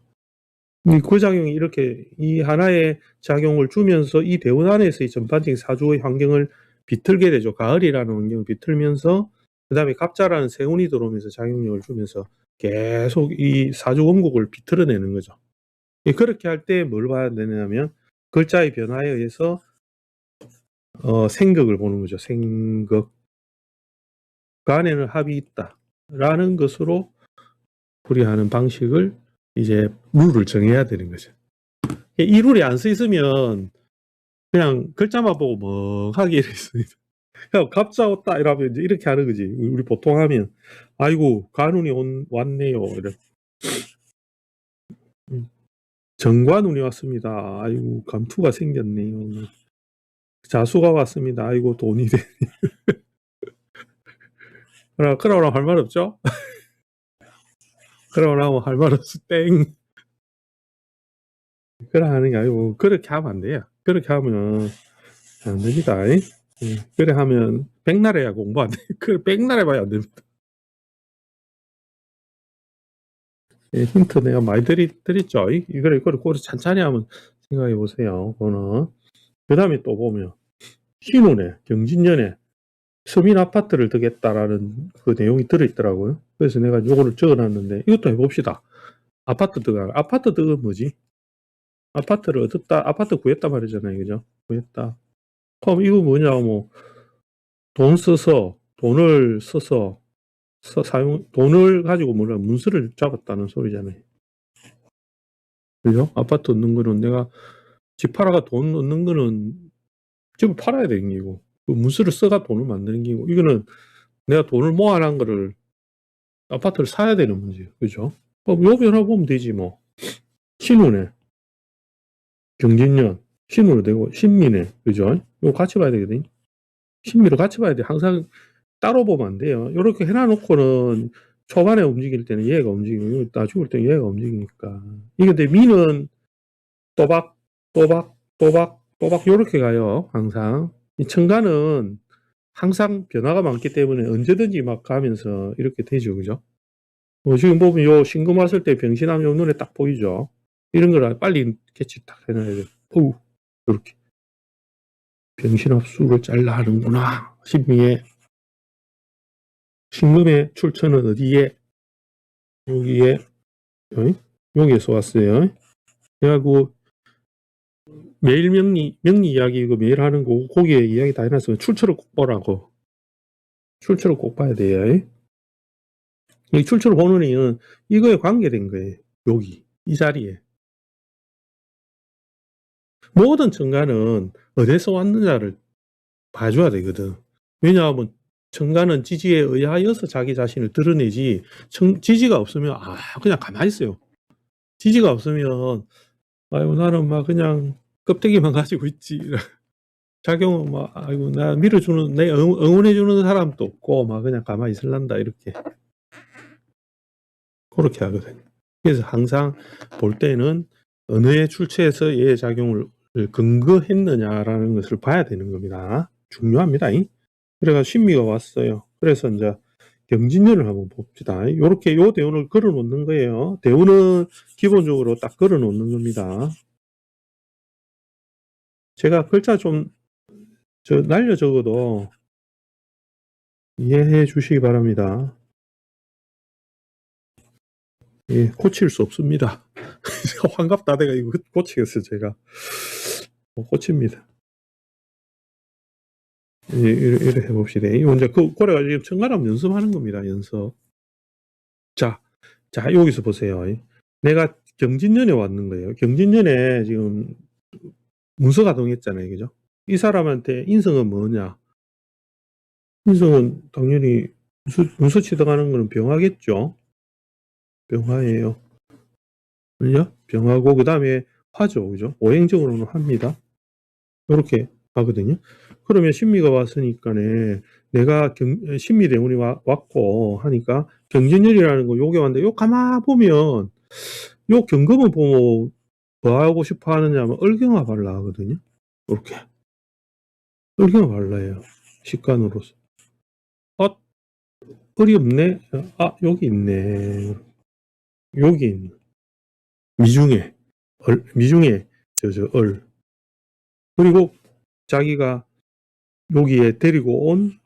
그 작용이 이렇게 이 하나의 작용을 주면서 이 대운 안에서의 전반적인 사주의 환경을 비틀게 되죠. 가을이라는 환경을 비틀면서 그 다음에 갑자라는 세운이 들어오면서 작용력을 주면서 계속 이 사주 원국을 비틀어내는 거죠. 그렇게 할 때 뭘 봐야 되냐면 글자의 변화에 의해서 생극을 보는 거죠. 생극. 그 안에는 합이 있다라는 것으로 풀이하는 방식을 이제 룰을 정해야 되는 거죠. 이 룰이 안 써 있으면 그냥 글자만 보고 멍하게 있습니다. 야, 갑자 왔다 이러면 이제 이렇게 하는 거지. 우리 보통 하면 아이고 간운이 왔네요. 이래. 정관운이 왔습니다. 아이고 감투가 생겼네요. 자수가 왔습니다. 아이고 돈이 돼. 그러라고 할 말 없죠? 그러라고 할 말 없어. 땡. 그래 하는 게 아니고 그렇게 하면 안 돼요. 그렇게 하면 안 됩니다. 그래 하면 백날해야 공부 안 돼. 그래 백날 해봐야 안 됩니다. 힌트 내가 많이 드렸죠. 이거를 찬찬히 한번 생각해 보세요. 그거는. 그 다음에 또 보면 신혼에 경진년에 서민 아파트를 득했다라는 그 내용이 들어있더라고요. 그래서 내가 요거를 적어놨는데 이것도 해봅시다. 아파트 득은 뭐지? 아파트를 얻었다, 아파트 구했단 말이잖아요. 그죠? 구했다. 그럼 이거 뭐냐, 뭐, 돈을 써서, 돈을 가지고 뭐냐, 문서를 잡았다는 소리잖아요. 그죠? 아파트 얻는 거는 내가 집 팔아가 돈 얻는 거는 집을 팔아야 되는 기고, 그 문서를 써가 돈을 만드는 기고, 이거는 내가 돈을 모아놓은 거를 아파트를 사야 되는 문제예요. 그죠? 그럼 요 변화 보면 되지, 뭐. 신혼에, 경진년, 신으로 되고, 신민에, 그죠? 이거 같이 봐야 되거든. 신미를 같이 봐야 돼. 항상 따로 보면 안 돼요. 이렇게 해놔놓고는 초반에 움직일 때는 얘가 움직이고, 나중에 올 때는 얘가 움직이니까. 이게 근데 미는 또박, 또박, 또박, 또박, 요렇게 가요. 항상. 이 천간은 항상 변화가 많기 때문에 언제든지 막 가면서 이렇게 되죠. 그죠? 지금 보면 요 신금 왔을 때 병신하면 요 눈에 딱 보이죠? 이런 걸 빨리 캐치 딱 해놔야 돼. 어우, 이렇게. 병신합수를 잘라 하는구나. 신미에. 신금의 출처는 어디에? 여기에, 여기에서 왔어요. 내가 그 매일 명리 이야기 이거 매일 하는 거, 거기에 이야기 다 해놨으면 출처를 꼭 보라고. 출처를 꼭 봐야 돼요. 이 출처를 보는 이유는 이거에 관계된 거예요. 여기, 이 자리에. 모든 천간은 어디서 왔느냐를 봐줘야 되거든. 왜냐하면 천간은 지지에 의하여서 자기 자신을 드러내지, 지지가 없으면, 그냥 가만히 있어요. 지지가 없으면, 아이고, 나는 막 그냥 껍데기만 가지고 있지. 작용은 막, 아이고, 나 밀어주는, 내 응원해주는 사람도 없고, 막 그냥 가만히 있을란다, 이렇게. 그렇게 하거든요. 그래서 항상 볼 때는 어느 해 출처에서 얘의 작용을 근거했느냐라는 것을 봐야 되는 겁니다. 중요합니다. 그래가 신미가 왔어요. 그래서 이제 경진년을 한번 봅시다. 요렇게 요 대운을 걸어 놓는 거예요. 대운은 기본적으로 딱 걸어 놓는 겁니다. 제가 글자 좀 날려 적어도 이해해 주시기 바랍니다. 예, 고칠 수 없습니다. 환갑다 내가 이거 고치겠어요, 제가. 고칩니다. 이래 해봅시다. 이거 이제 그래가지고 천간하면 연습하는 겁니다, 연습. 자, 여기서 보세요. 내가 경진년에 왔는 거예요. 경진년에 지금 문서가 동했잖아요, 그죠? 이 사람한테 인성은 뭐냐? 인성은 당연히 문서 취득하는 거는 병화겠죠? 병화예요. 그죠? 병화고, 그 다음에 화죠, 그죠? 오행적으로는 합니다. 이렇게 하거든요. 그러면 신미가 왔으니까네, 내가 신미 대운이 왔고 하니까 경진년이라는 거 요게 왔는데, 요 가만 보면 요 경금을 보고 뭐 하고 싶어 하느냐면 얼경화 발라 하거든요. 이렇게 얼경화 발라요. 식간으로서. 얼이 없네. 여기 있네. 여기 있네. 미중에 얼. 그리고 자기가 여기에 데리고 온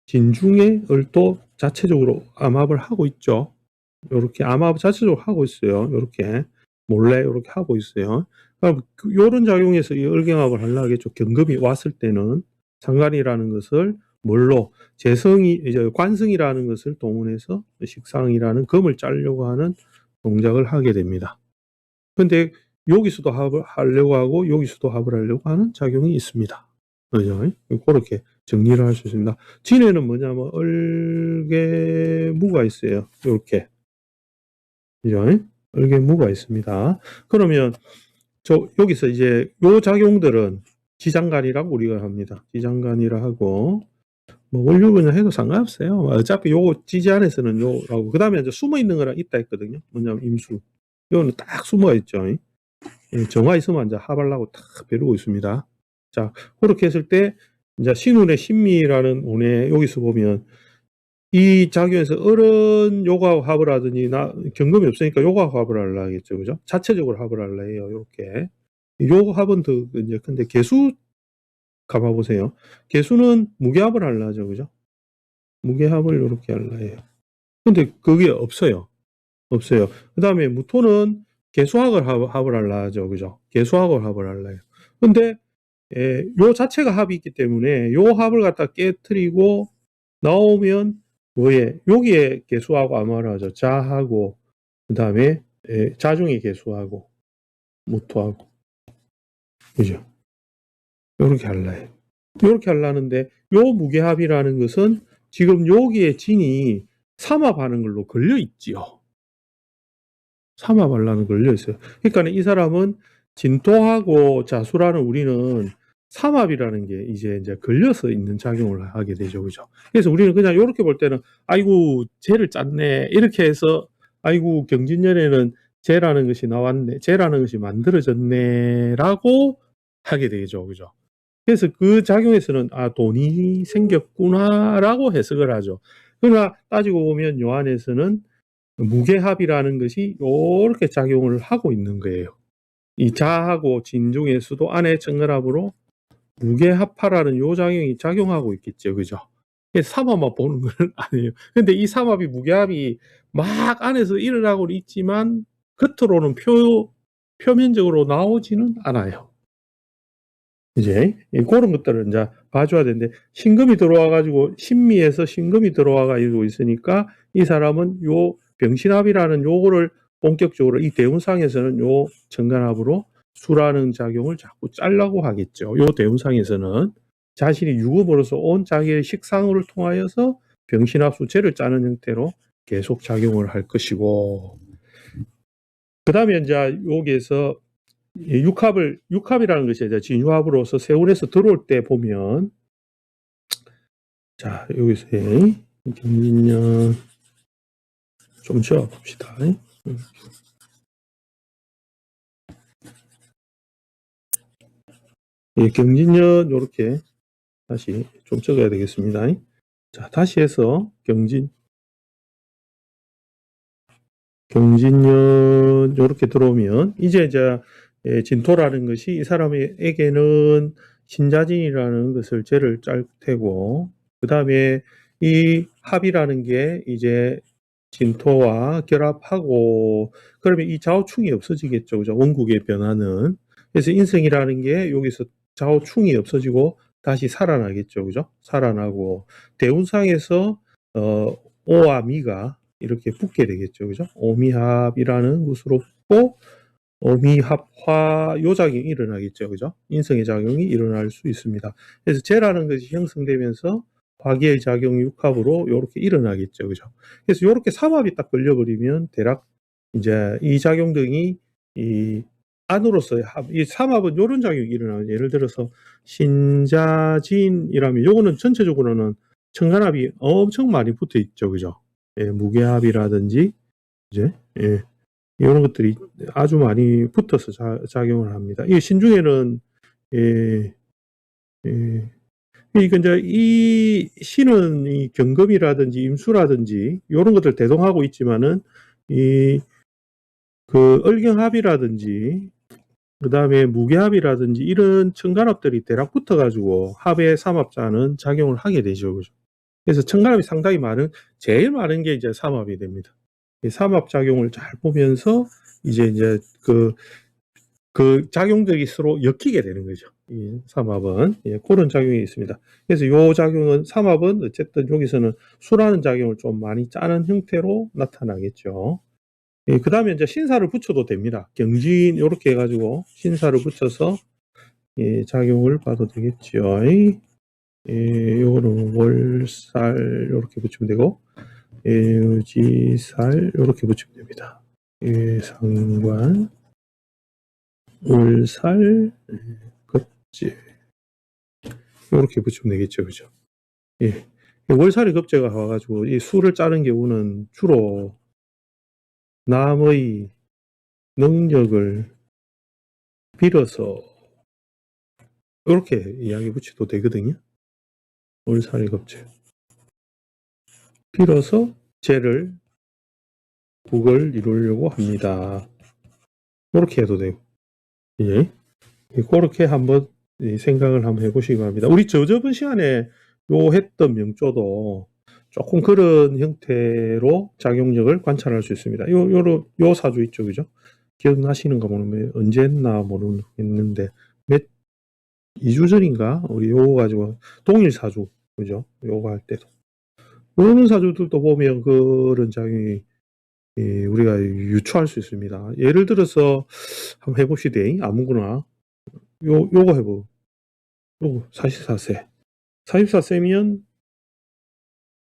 진중의 얼도 자체적으로 암합을 하고 있죠. 요렇게 암합 자체적으로 하고 있어요. 요렇게 몰래 요렇게 하고 있어요. 그럼 요런 작용에서 이 얼경합을 하려고 하겠죠. 경금이 왔을 때는 상관이라는 것을 뭘로 이제 관성이라는 것을 동원해서 식상이라는 금을 짜려고 하는 동작을 하게 됩니다. 근데 여기서도 합을 하려고 하고 여기서도 합을 하려고 하는 작용이 있습니다. 그죠? 그렇게 정리를 할 수 있습니다. 진에는 뭐냐면 얼개무가 있어요. 요렇게. 그죠? 얼개무가 있습니다. 그러면 여기서 이제 요 작용들은 지장간이라고 우리가 합니다. 지장간이라 하고, 뭐 원료 그냥 해도 상관없어요. 어차피 요거 지지 안에서는 요라고. 그 다음에 이제 숨어 있는 거랑 있다 했거든요. 뭐냐면 임수. 요거는 딱 숨어 있죠. 정화 있으면 이제 하발라고 탁 벼르고 있습니다. 자, 그렇게 했을 때, 이제 신운의 신미라는 운에 여기서 보면 이 작용에서 어른 요거하고 합을 하더니 경금이 없으니까 요거하고 합을 하려 하겠죠. 그죠? 자체적으로 합을 하려 해요. 요렇게. 요 합은 더, 이제, 근데 개수 가봐보세요. 개수는 무게합을 하려 하죠. 그죠? 무게합을 요렇게 하려 해요. 근데 그게 없어요. 없어요. 그 다음에 무토는 개수학을 합을 하려 하죠. 그죠? 개수학을 합을 하려 해요. 근데, 요 자체가 합이 있기 때문에 요 합을 갖다 깨뜨리고 나오면 뭐에, 여기에 개수하고 암화를 하죠. 자하고, 그 다음에 자중의 개수하고, 무토하고. 그죠? 요렇게 하려 해요. 요렇게 하려는데, 요 무게합이라는 것은 지금 여기에 진이 삼합하는 걸로 걸려 있지요. 삼합하려는 걸려 있어요. 그러니까 이 사람은 진토하고 자수라는 우리는 삼합이라는 게 이제 걸려서 있는 작용을 하게 되죠. 그죠? 그래서 우리는 그냥 이렇게 볼 때는, 아이고, 쟤를 짰네. 이렇게 해서, 아이고, 경진년에는 쟤라는 것이 나왔네. 쟤라는 것이 만들어졌네. 라고 하게 되죠. 그죠? 그래서 그 작용에서는, 아, 돈이 생겼구나. 라고 해석을 하죠. 그러나 따지고 보면 요 안에서는 무게합이라는 것이 이렇게 작용을 하고 있는 거예요. 이 자하고 진 중에서도 안에 정근합으로 무게합파라는 요 작용이 작용하고 있겠죠. 그죠? 삼합만 보는 건 아니에요. 근데 이 삼합이 무게합이 막 안에서 일어나고 있지만 겉으로는 표면적으로 나오지는 않아요. 이제 그런 것들을 이제 봐줘야 되는데, 신금이 들어와가지고 신미에서 신금이 들어와가지고 있으니까 이 사람은 요 병신합이라는 요거를 본격적으로 이 대운상에서는 요 정관합으로 수라는 작용을 자꾸 짤라고 하겠죠. 요 대운상에서는 자신이 유급으로서 온 자기의 식상을 통하여서 병신합 수체를 짜는 형태로 계속 작용을 할 것이고, 그 다음에 이제 여기에서 육합이라는 것이 이제 진유합으로서 세운에서 들어올 때 보면, 자, 여기서 경진년 좀 지어 봅시다. 경진년 요렇게 다시 좀 적어야 되겠습니다. 자, 다시 해서 경진년 요렇게 들어오면 이제 진토라는 것이 이 사람에게는 신자진이라는 것을 죄를 짤 테고, 그 다음에 이 합이라는 게 이제 진토와 결합하고, 그러면 이 좌우충이 없어지겠죠. 그죠? 원국의 변화는. 그래서 인성이라는 게 여기서 좌우충이 없어지고 다시 살아나겠죠. 그죠? 살아나고, 대운상에서, 오와 미가 이렇게 붙게 되겠죠. 그죠? 오미합이라는 것으로 붙고, 오미합화 요 작용이 일어나겠죠. 그죠? 인성의 작용이 일어날 수 있습니다. 그래서 재라는 것이 형성되면서 화기의 작용이 육합으로 요렇게 일어나겠죠. 그죠? 그래서 요렇게 삼합이 딱 걸려버리면 대략 이제 이 작용등이 이 안으로서 이 삼합은 요런 작용이 일어나요. 예를 들어서 신자진이라면 요거는 전체적으로는 청간합이 엄청 많이 붙어 있죠. 그죠? 예, 무게합이라든지 이제 이런 것들이 아주 많이 붙어서 작용을 합니다. 이 신중에는 그러니까 이제 이 신은 이 경금이라든지 임수라든지 이런 것들 대동하고 있지만은 그 을경합이라든지 그 다음에 무게합이라든지 이런 청간합들이 대략 붙어가지고 합의 삼합자는 작용을 하게 되죠. 그죠? 그래서 청간합이 상당히 제일 많은 게 이제 삼합이 됩니다. 삼합 작용을 잘 보면서 이제 그 작용들이 서로 엮이게 되는 거죠. 이 삼합은 그런 작용이 있습니다. 그래서 이 작용은 삼합은 어쨌든 여기서는 수라는 작용을 좀 많이 짜는 형태로 나타나겠죠. 그 다음에 이제 신사를 붙여도 됩니다. 경진 이렇게 해가지고 신사를 붙여서 작용을 봐도 되겠죠. 요거는 월살 요렇게 붙이면 되고, 지살 요렇게 붙이면 됩니다. 상관, 월살, 급제 요렇게 붙이면 되겠죠, 그죠? 예. 월살의 급제가 와가지고 이 수를 짜는 경우는 주로 남의 능력을 빌어서 이렇게 이야기 붙여도 되거든요. 월살의 급제. 빌어서 재를 북을 이루려고 합니다. 이렇게 해도 되고, 예. 그렇게 한번 생각을 한번 해보시기 바랍니다. 우리 저번 시간에 요 했던 명조도 조금 그런 형태로 작용력을 관찰할 수 있습니다. 요 사주 있죠, 그죠? 기억나시는가 모르면 언제 했나 모르겠는데 몇 2주 전인가 우리 요거 가지고 동일 사주, 그죠? 요거 할 때도 모르는 사주들도 보면 그런 작용이 우리가 유추할 수 있습니다. 예를 들어서 한번 해봅시다. 아무거나 요거 해보. 요거 44세. 44세면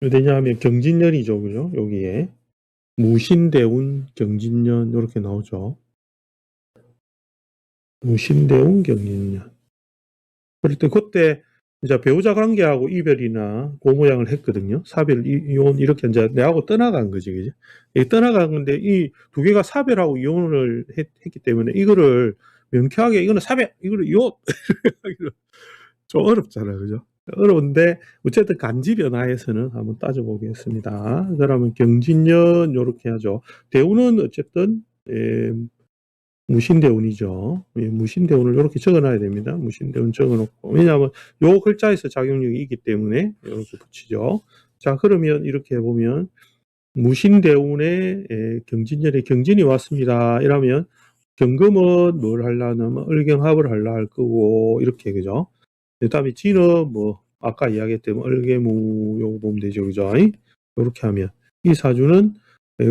왜냐하면 경진년이죠, 그죠? 여기에 무신대운 경진년 이렇게 나오죠. 무신대운 경진년. 그럴 때 그때 이제 배우자 관계하고 이별이나 그 모양을 했거든요. 사별, 이혼 이렇게 이제 내하고 떠나간 거지, 그죠? 떠나간 건데 이 두 개가 사별하고 이혼을 했기 때문에 이거를 명쾌하게 이거는 사별, 이거는 이혼 좀 어렵잖아요, 그죠? 어려운데 어쨌든 간지 변화에서는 한번 따져보겠습니다. 그러면 경진년 요렇게 하죠. 대운은 어쨌든 무신대운이죠. 무신대운을 이렇게 적어놔야 됩니다. 무신대운 적어놓고, 왜냐하면 요 글자에서 작용력이 있기 때문에 이렇게 붙이죠. 자, 그러면 이렇게 해보면 무신대운에 경진년에 경진이 왔습니다. 이러면 경금은 뭘 하려면 을경합을 하려 할 거고, 이렇게, 그죠? 그 다음에 진은 뭐 아까 이야기했던 을개무 요거 보면 되죠, 그죠? 이렇게 하면 이 사주는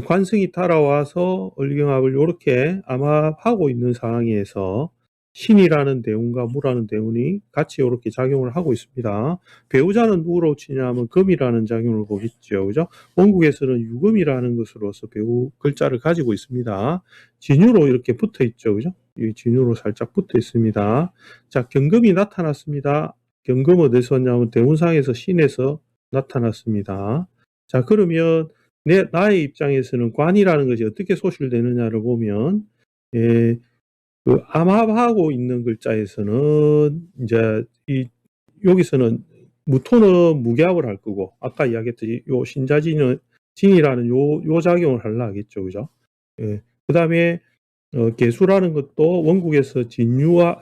관성이 따라와서 을경합을 이렇게 암합하고 있는 상황에서 신이라는 대운과 무라는 대운이 같이 이렇게 작용을 하고 있습니다. 배우자는 누구로 치냐면 금이라는 작용을 보겠죠, 그죠? 원국에서는 유금이라는 것으로서 배우 글자를 가지고 있습니다. 진유로 이렇게 붙어 있죠, 그죠? 이 진유로 살짝 붙어 있습니다. 자, 경금이 나타났습니다. 경금 어디서 왔냐면 대운상에서 신에서 나타났습니다. 자, 그러면 나의 입장에서는 관이라는 것이 어떻게 소실되느냐를 보면, 그 암합하고 있는 글자에서는 이제 여기서는 무토는 무기합을 할 거고, 아까 이야기했듯이 요 신자진은 진이라는 요 작용을 하려 하겠죠, 그죠? 그 다음에 개수라는 것도 원국에서 진유와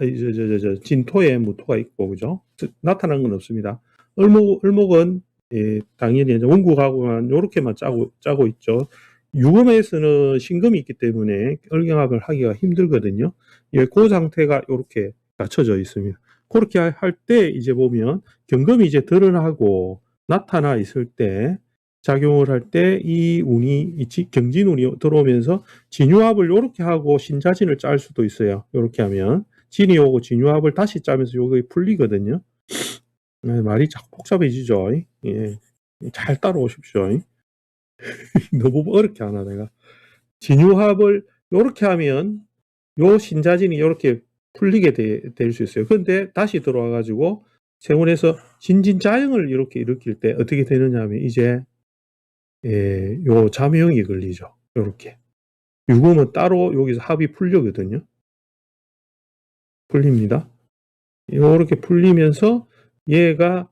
진토에 무토가 있고, 그죠? 나타난 건 없습니다. 을목은 당연히 이제 원국하고만 요렇게만 짜고 있죠. 유금에서는 신금이 있기 때문에 을경합을 하기가 힘들거든요. 그 상태가 이렇게 갖춰져 있습니다. 그렇게 할 때 이제 보면 경금이 이제 드러나고 나타나 있을 때 작용을 할 때 이 운이 경진운이 들어오면서 진유합을 이렇게 하고 신자진을 짤 수도 있어요. 이렇게 하면 진이 오고 진유합을 다시 짜면서 요게 풀리거든요. 말이 자꾸 복잡해지죠. 예. 잘 따라오십시오. 너무 어렵게 하나 내가. 진유합을 이렇게 하면 요 신자진이 이렇게 풀리게 될 수 있어요. 그런데 다시 들어와 가지고 생원에서 진진자형을 이렇게 일으킬 때 어떻게 되느냐 하면 이제 요 자묘형이 걸리죠. 요렇게. 유금은 따로 여기서 합이 풀려거든요. 풀립니다. 요렇게 풀리면서 얘가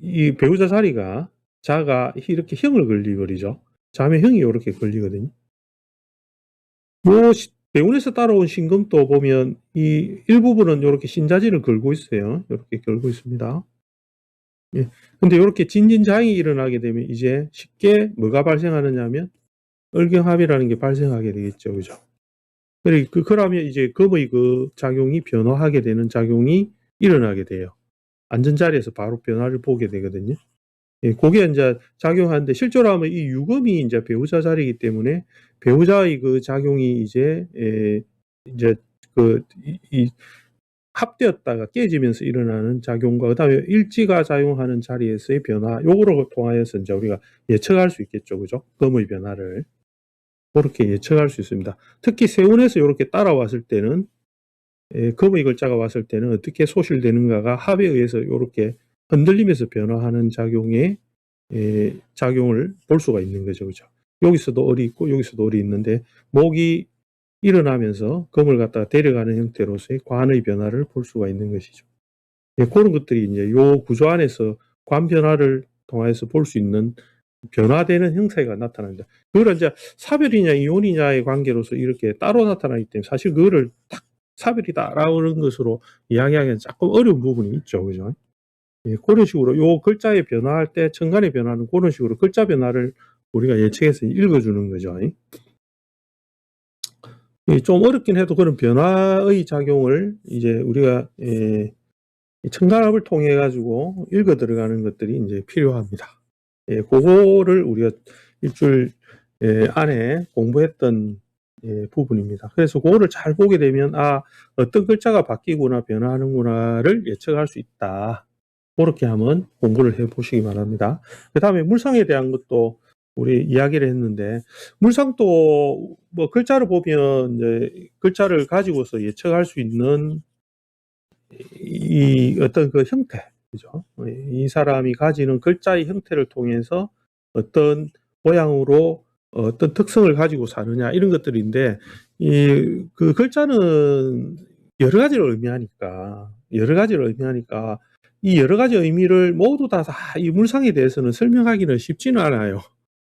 이 배우자 자리가 자가 이렇게 형을 걸리버리죠. 자매형이 요렇게 걸리거든요. 요 대운에서 따라온 신금도 보면 이 일부분은 요렇게 신자진을 걸고 있어요. 요렇게 걸고 있습니다. 예. 근데 요렇게 진진자형이 일어나게 되면 이제 쉽게 뭐가 발생하느냐 하면 을경합이라는 게 발생하게 되겠죠, 그죠? 그러면 이제 금의 그 작용이 변화하게 되는 작용이 일어나게 돼요. 앉은 자리에서 바로 변화를 보게 되거든요. 예, 그게 이제 작용하는데 실제로 하면 이 유금이 이제 배우자 자리이기 때문에 배우자의 그 작용이 이제 그 합되었다가 깨지면서 일어나는 작용과 그다음에 일지가 작용하는 자리에서의 변화, 요거를 통하여서 이제 우리가 예측할 수 있겠죠. 그죠? 검의 변화를. 그렇게 예측할 수 있습니다. 특히 세운에서 이렇게 따라왔을 때는, 검의 글자가 왔을 때는 어떻게 소실되는가가 합에 의해서 이렇게 흔들리면서 변화하는 작용을 볼 수가 있는 거죠. 그죠? 여기서도 을이 있고 여기서도 을이 있는데 목이 일어나면서 검을 갖다가 데려가는 형태로서의 관의 변화를 볼 수가 있는 것이죠. 그런 것들이 이제 요 구조 안에서 관 변화를 통해서 볼 수 있는 변화되는 형태가 나타납니다. 그걸 이제 사별이냐 이혼이냐의 관계로서 이렇게 따로 나타나기 때문에 사실 그거를 딱 사별이다라는 것으로 이야기하기는 조금 어려운 부분이 있죠. 그죠? 그런 식으로 요 글자의 변화할 때 천간의 변화는 그런 식으로 글자 변화를 우리가 예측해서 읽어주는 거죠. 좀 어렵긴 해도 그런 변화의 작용을 이제 우리가 천간합을 통해 가지고 읽어 들어가는 것들이 이제 필요합니다. 그거를 우리가 일주일 안에 공부했던 부분입니다. 그래서 그거를 잘 보게 되면 어떤 글자가 바뀌거나 변화하는구나를 예측할 수 있다. 그렇게 한번 공부를 해보시기 바랍니다. 그 다음에 물상에 대한 것도 우리 이야기를 했는데, 물상도 뭐 글자를 보면 이제 글자를 가지고서 예측할 수 있는 이 어떤 그 형태, 그죠? 이 사람이 가지는 글자의 형태를 통해서 어떤 모양으로 어떤 특성을 가지고 사느냐 이런 것들인데, 그 글자는 여러 가지를 의미하니까 이 여러 가지 의미를 모두 다 이 물상에 대해서는 설명하기는 쉽지는 않아요.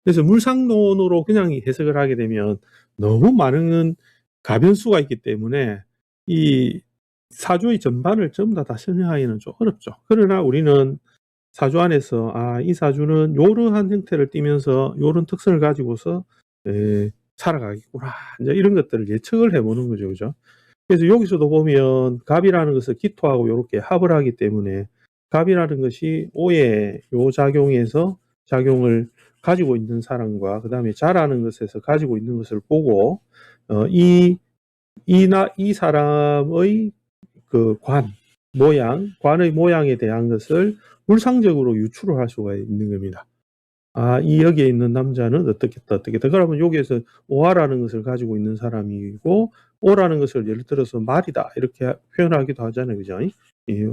그래서 물상론으로 그냥 해석을 하게 되면 너무 많은 가변수가 있기 때문에 이 사주의 전반을 전부 다 설명하기는 좀 어렵죠. 그러나 우리는 사주 안에서 이 사주는 이러한 형태를 띠면서 이런 특성을 가지고서 살아가겠구나, 이제 이런 것들을 예측을 해보는 거죠. 그죠? 그래서 여기서도 보면 갑이라는 것을 기토하고 이렇게 합을 하기 때문에 갑이라는 것이 오의 요 작용을 가지고 있는 사람과 그 다음에 자라는 것에서 가지고 있는 것을 보고 이 사람의 그 관의 모양에 대한 것을 물상적으로 유추를 할 수가 있는 겁니다. 이 여기에 있는 남자는 어떻겠다. 그러면 여기에서 오화라는 것을 가지고 있는 사람이고, 오라는 것을 예를 들어서 말이다 이렇게 표현하기도 하잖아요. 그죠?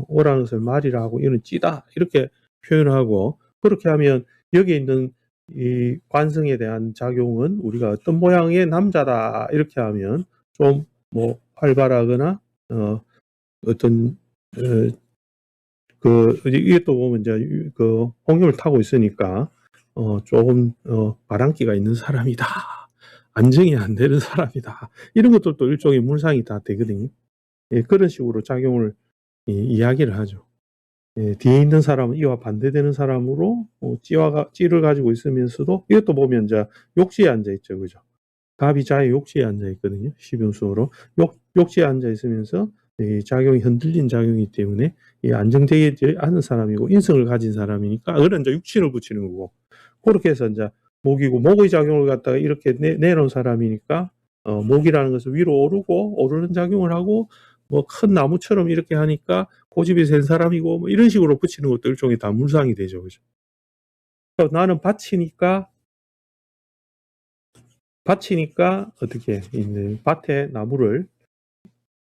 오라는 것을 말이라 하고 이는 찌다 이렇게 표현하고, 그렇게 하면 여기에 있는 이 관성에 대한 작용은 우리가 어떤 모양의 남자다 이렇게 하면 좀 뭐 활발하거나 어떤 이게 또 보면 이제 그 홍역을 타고 있으니까 조금 바람기가 있는 사람이다, 안정이 안 되는 사람이다, 이런 것들도 일종의 물상이 다 되거든요. 그런 식으로 작용을 이야기를 하죠. 뒤에 있는 사람은 이와 반대되는 사람으로 찌를 가지고 있으면서도, 이것도 보면 이제 욕지에 앉아 있죠. 그죠? 갑이 자의 욕지에 앉아 있거든요. 시병수로 욕지에 앉아 있으면서 작용이 흔들린 작용이기 때문에 안정되지 않은 사람이고 인성을 가진 사람이니까 그런 이제 육신을 붙이는 거고, 그렇게 해서 이제 목이고, 목의 작용을 갖다가 이렇게 내놓은 사람이니까 목이라는 것은 위로 오르는 작용을 하고, 뭐 큰 나무처럼 이렇게 하니까 고집이 센 사람이고, 뭐 이런 식으로 붙이는 것도 일종의 다 물상이 되죠. 그죠? 그러니까 나는 밭이니까 어떻게 있는 밭에 나무를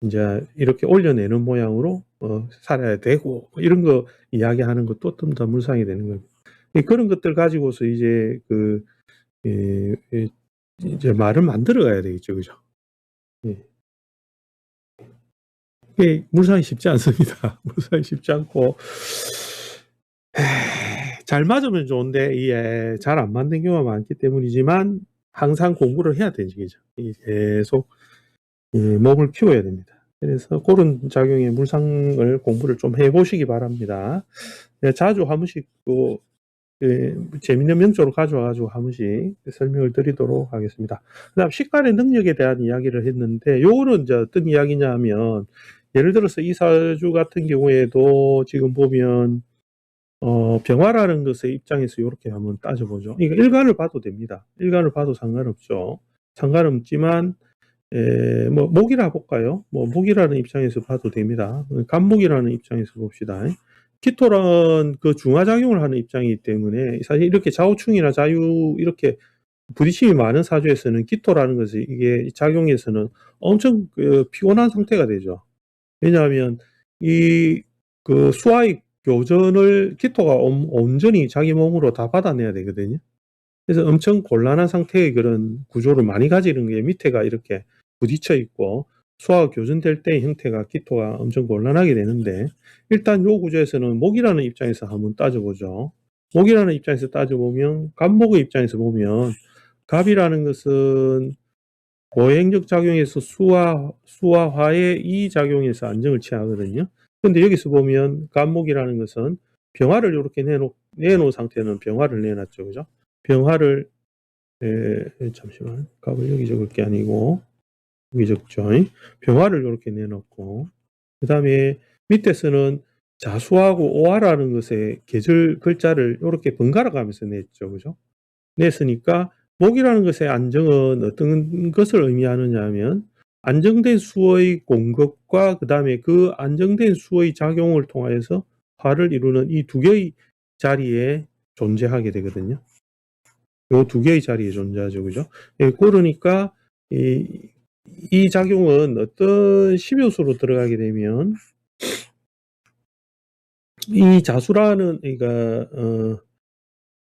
이제 이렇게 올려내는 모양으로 살아야 되고, 이런 거 이야기하는 것도 좀 더 물상이 되는 거예요. 그런 것들 가지고서 이제 이제 말을 만들어 가야 되겠죠. 그죠? 이게 물상이 쉽지 않습니다. 물상이 쉽지 않고, 잘 맞으면 좋은데 이게 잘 안 맞는 경우가 많기 때문이지만 항상 공부를 해야 되죠. 계속 몸을 키워야 됩니다. 그래서 그런 작용의 물상을 공부를 좀 해보시기 바랍니다. 자주 한 번씩 재밌는 명조로 가져와가지고 한 번씩 설명을 드리도록 하겠습니다. 그 다음 식간의 능력에 대한 이야기를 했는데, 요거는 이제 어떤 이야기냐 하면, 예를 들어서 이 사주 같은 경우에도 지금 보면 병화라는 것의 입장에서 이렇게 한번 따져보죠. 그러니까 일간을 봐도 됩니다. 일간을 봐도 상관없죠. 상관없지만 뭐 목이라 볼까요? 뭐 목이라는 입장에서 봐도 됩니다. 간목이라는 입장에서 봅시다. 키토란 그 중화작용을 하는 입장이기 때문에 사실 이렇게 좌우충이나 자유 이렇게 부딪힘이 많은 사주에서는 키토라는 것이 이게 작용해서는 엄청 피곤한 상태가 되죠. 왜냐하면 이 그 수화의 교전을 키토가 온전히 자기 몸으로 다 받아내야 되거든요. 그래서 엄청 곤란한 상태의 그런 구조를 많이 가지는 게 밑에가 이렇게 부딪혀 있고 수화가 교전될 때의 형태가 키토가 엄청 곤란하게 되는데 일단 요 구조에서는 목이라는 입장에서 한번 따져보죠. 목이라는 입장에서 따져보면 간목의 입장에서 보면 갑이라는 것은 보행적 작용에서 수와 화의 이 작용에서 안정을 취하거든요. 근데 여기서 보면 간목이라는 것은 병화를 이렇게 내놓은 상태는 병화를 내놨죠. 그죠? 병화를 잠시만. 갑을 여기 적을 게 아니고 여기 적죠. 병화를 이렇게 내놓고 그 다음에 밑에서는 자수하고 오화라는 것의 계절 글자를 이렇게 번갈아 가면서 냈죠. 그죠? 냈으니까 목이라는 것의 안정은 어떤 것을 의미하느냐 하면 안정된 수의 공급과 그 다음에 그 안정된 수의 작용을 통하여서 화를 이루는 이 두 개의 자리에 존재하게 되거든요. 요 두 개의 자리에 존재하죠. 그죠? 그러니까 이 작용은 어떤 십요수로 들어가게 되면 이 자수라는 그러니까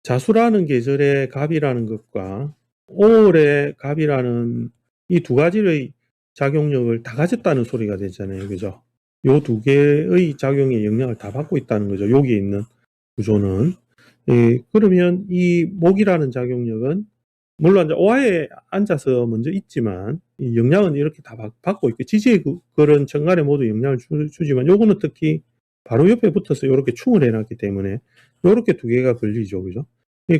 자수라는 계절의 갑이라는 것과 5월의 갑이라는 이 두 가지의 작용력을 다 가졌다는 소리가 되잖아요. 그죠? 요 두 개의 작용의 영향을 다 받고 있다는 거죠. 여기에 있는 구조는. 그러면 이 목이라는 작용력은 물론 이제 오화에 앉아서 먼저 있지만 이 영향은 이렇게 다 받고 있고 지지의 그런 천간에 모두 영향을 주지만 요거는 특히 바로 옆에 붙어서 이렇게 충을 해놨기 때문에 이렇게 두 개가 걸리죠. 그죠?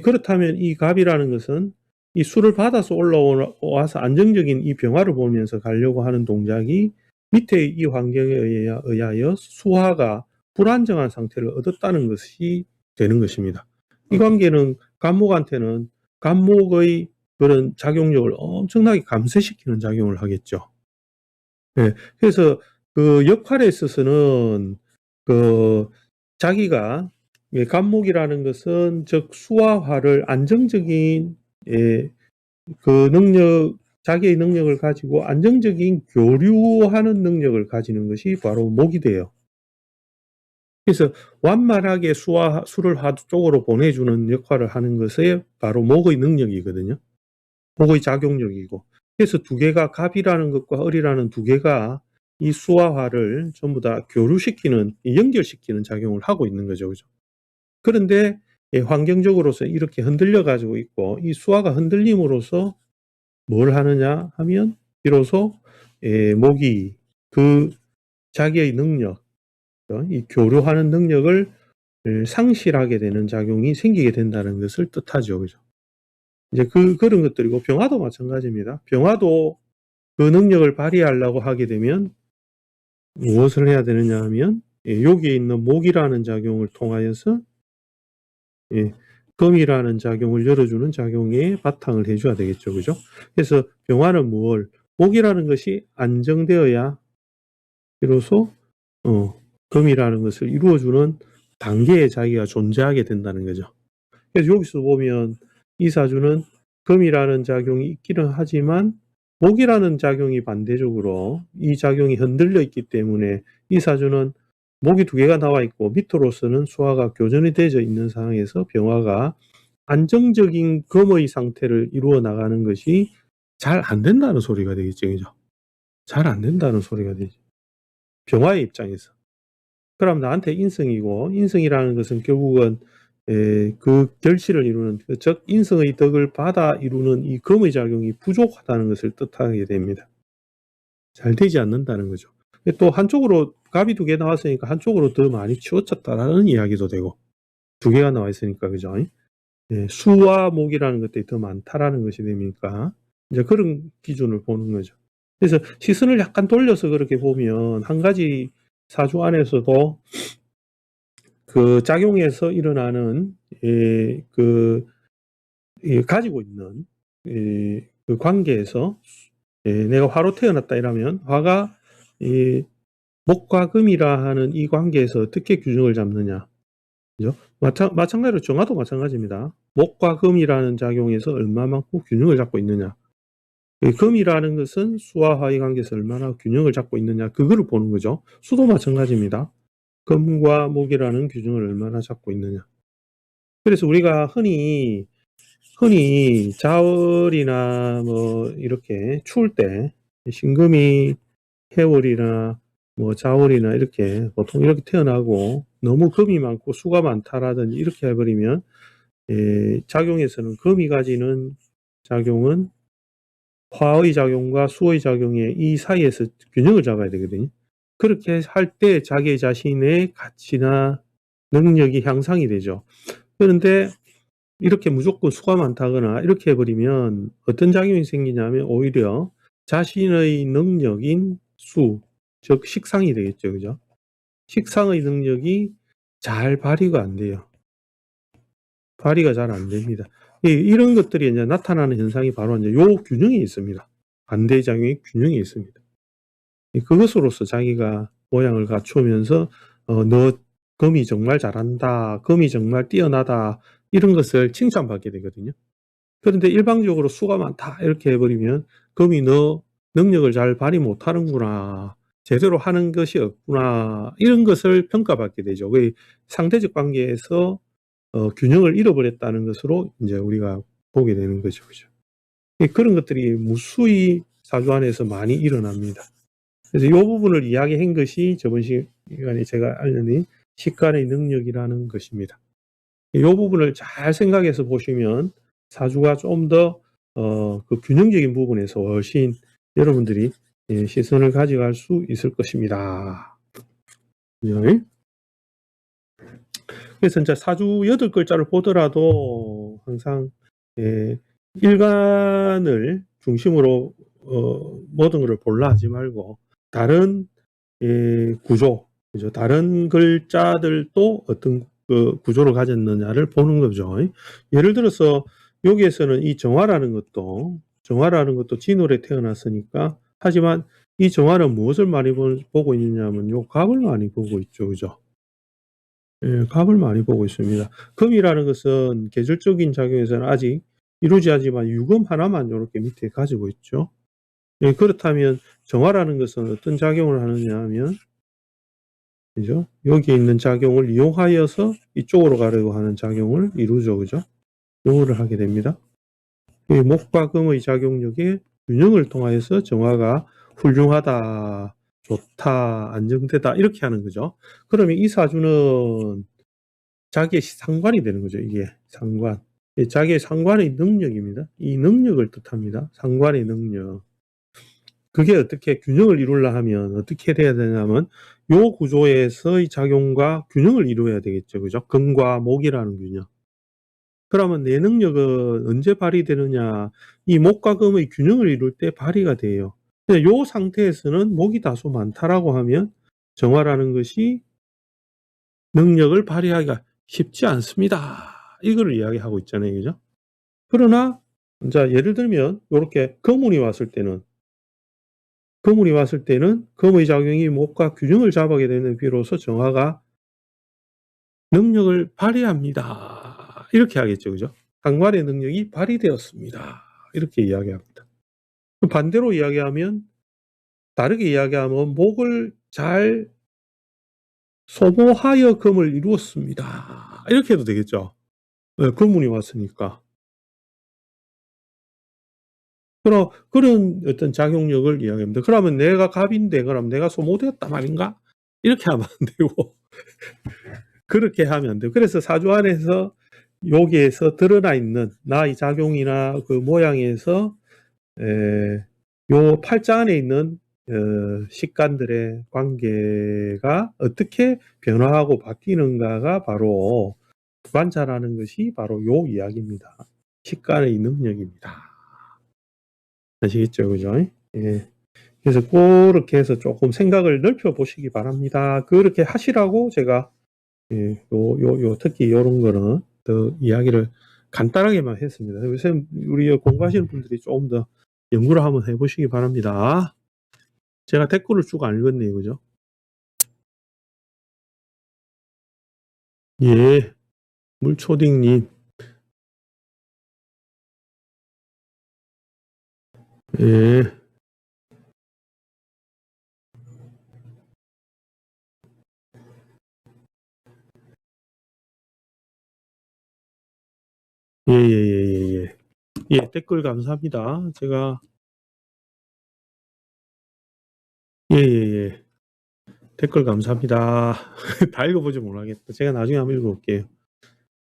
그렇다면 이 갑이라는 것은 이 수를 받아서 올라와서 안정적인 이 병화를 보면서 가려고 하는 동작이 밑에 이 환경에 의하여 수화가 불안정한 상태를 얻었다는 것이 되는 것입니다. 이 관계는 간목한테는 간목의 그런 작용력을 엄청나게 감쇄시키는 작용을 하겠죠. 네, 그래서 그 역할에 있어서는 그 자기가 간목이라는 것은 즉 수화화를 안정적인 그 능력, 자기의 능력을 가지고 안정적인 교류하는 능력을 가지는 것이 바로 목이 돼요. 그래서 완만하게 수를 화 쪽으로 보내주는 역할을 하는 것이 바로 목의 능력이거든요. 목의 작용력이고. 그래서 두 개가 갑이라는 것과 을이라는 두 개가 이 수와 화를 전부 다 교류시키는, 연결시키는 작용을 하고 있는 거죠. 그죠? 그런데 환경적으로서 이렇게 흔들려 가지고 있고 이 수화가 흔들림으로써 뭘 하느냐 하면 비로소 목이 그 자기의 능력, 이 교류하는 능력을 상실하게 되는 작용이 생기게 된다는 것을 뜻하죠. 그죠? 이제 그런 것들이고 병화도 마찬가지입니다. 병화도 그 능력을 발휘하려고 하게 되면 무엇을 해야 되느냐 하면 여기에 있는 목이라는 작용을 통하여서 금이라는 작용을 열어주는 작용에 바탕을 해줘야 되겠죠. 그죠? 그래서 병화는 목이라는 것이 안정되어야 비로소 금이라는 것을 이루어주는 단계에 자기가 존재하게 된다는 거죠. 그래서 여기서 보면 이 사주는 금이라는 작용이 있기는 하지만 목이라는 작용이 반대적으로 이 작용이 흔들려 있기 때문에 이 사주는 목이 두 개가 나와 있고 밑으로서는 수화가 교전이 되어 있는 상황에서 병화가 안정적인 금의 상태를 이루어 나가는 것이 잘 안 된다는 소리가 되겠죠. 그죠? 잘 안 된다는 소리가 되죠. 병화의 입장에서. 그럼 나한테 인성이고 인성이라는 것은 결국은 그 결실을 이루는 즉 인성의 덕을 받아 이루는 이 금의 작용이 부족하다는 것을 뜻하게 됩니다. 잘 되지 않는다는 거죠. 또 한쪽으로 갑이 두 개 나왔으니까 한쪽으로 더 많이 치우쳤다라는 이야기도 되고 두 개가 나와 있으니까 그죠? 수와 목이라는 것들이 더 많다라는 것이 됩니까? 이제 그런 기준을 보는 거죠. 그래서 시선을 약간 돌려서 그렇게 보면 한 가지 사주 안에서도 그 작용에서 일어나는 가지고 있는 그 관계에서 내가 화로 태어났다 이러면 화가 이 목과 금이라 하는 이 관계에서 어떻게 균형을 잡느냐. 그죠? 마찬가지로 정화도 마찬가지입니다. 목과 금이라는 작용에서 얼마만큼 균형을 잡고 있느냐. 금이라는 것은 수와 화의 관계에서 얼마나 균형을 잡고 있느냐. 그거를 보는 거죠. 수도 마찬가지입니다. 금과 목이라는 균형을 얼마나 잡고 있느냐. 그래서 우리가 흔히 자월이나 뭐 이렇게 추울 때 신금이 해월이나 뭐 자월이나 이렇게 보통 이렇게 태어나고 너무 금이 많고 수가 많다라든지 이렇게 해버리면 작용에서는 금이 가지는 작용은 화의 작용과 수의 작용의 이 사이에서 균형을 잡아야 되거든요. 그렇게 할 때 자기 자신의 가치나 능력이 향상이 되죠. 그런데 이렇게 무조건 수가 많다거나 이렇게 해버리면 어떤 작용이 생기냐면 오히려 자신의 능력인 수, 즉 식상이 되겠죠. 그죠? 식상의 능력이 잘 발휘가 안 돼요. 발휘가 잘 안 됩니다. 이런 것들이 이제 나타나는 현상이 바로 이제 요 균형에 있습니다. 반대작용의 균형에 있습니다. 그것으로서 자기가 모양을 갖추면서 너 금이 정말 잘한다, 금이 정말 뛰어나다 이런 것을 칭찬받게 되거든요. 그런데 일방적으로 수가 많다 이렇게 해버리면 금이 너 능력을 잘 발휘 못하는구나, 제대로 하는 것이 없구나 이런 것을 평가받게 되죠. 상대적 관계에서 균형을 잃어버렸다는 것으로 이제 우리가 보게 되는 거죠. 그죠? 그런 것들이 무수히 사주 안에서 많이 일어납니다. 그래서 이 부분을 이야기한 것이 저번 시간에 제가 알려드린 식간의 능력이라는 것입니다. 이 부분을 잘 생각해서 보시면 사주가 좀 더 그 균형적인 부분에서 훨씬 여러분들이 시선을 가져갈 수 있을 것입니다. 그래서 이제 사주 8글자를 보더라도 항상 일간을 중심으로 모든 것을 볼라 하지 말고 다른 구조, 그죠? 다른 글자들도 어떤 그 구조를 가졌느냐를 보는 거죠. 예를 들어서 여기에서는 이 정화라는 것도 진월에 태어났으니까, 하지만 이 정화는 무엇을 많이 보고 있느냐면 요 갑을 많이 보고 있죠. 그죠? 갑을 많이 보고 있습니다. 금이라는 것은 계절적인 작용에서는 아직 이루지 않지만 유금 하나만 이렇게 밑에 가지고 있죠. 그렇다면 정화라는 것은 어떤 작용을 하느냐 하면, 그죠? 여기 있는 작용을 이용하여서 이쪽으로 가려고 하는 작용을 이루죠. 그죠? 요거를 하게 됩니다. 목과 금의 작용력의 균형을 통하여서 정화가 훌륭하다, 좋다, 안정되다 이렇게 하는 거죠. 그러면 이 사주는 자기의 상관이 되는 거죠. 이게 상관. 자기의 상관의 능력입니다. 이 능력을 뜻합니다. 상관의 능력. 그게 어떻게 균형을 이루려 하면 어떻게 돼야 되냐면 요 구조에서의 작용과 균형을 이루어야 되겠죠. 그죠? 금과 목이라는 균형. 그러면 내 능력은 언제 발휘되느냐? 이 목과 금의 균형을 이룰 때 발휘가 돼요. 요 상태에서는 목이 다소 많다라고 하면 정화라는 것이 능력을 발휘하기가 쉽지 않습니다. 이거를 이야기하고 있잖아요. 그죠? 그러나 자, 예를 들면 이렇게 거문이 왔을 때는 금의 작용이 목과 균형을 잡아게 되는 비로소 정화가 능력을 발휘합니다. 이렇게 하겠죠. 그죠? 상관의 능력이 발휘되었습니다. 이렇게 이야기합니다. 반대로 이야기하면, 다르게 이야기하면 목을 잘 소모하여 금을 이루었습니다. 이렇게 해도 되겠죠. 금운이 왔으니까. 그런 어떤 작용력을 이야기합니다. 그러면 내가 갑인데 그럼 내가 소모되었다 말인가? 이렇게 하면 안 되고 그렇게 하면 안 돼요. 그래서 사주 안에서 여기에서 드러나 있는 나의 작용이나 그 모양에서 요 팔자 안에 있는 식간들의 관계가 어떻게 변화하고 바뀌는가가 바로 관찰하는 것이 바로 요 이야기입니다. 식간의 능력입니다. 아시겠죠? 그죠? 예. 그래서 그렇게 해서 조금 생각을 넓혀 보시기 바랍니다. 그렇게 하시라고 제가 특히 이런 거는 더 이야기를 간단하게만 했습니다. 요새 우리 공부하시는 분들이 조금 더 연구를 한번 해 보시기 바랍니다. 제가 댓글을 쭉 안 읽었네요. 그죠? 예. 물초딩 님. 예. 예예예예예. 예, 댓글 감사합니다. 제가 예예예. 댓글 감사합니다. 다 읽어보지 못하겠다. 제가 나중에 한번 읽어볼게요.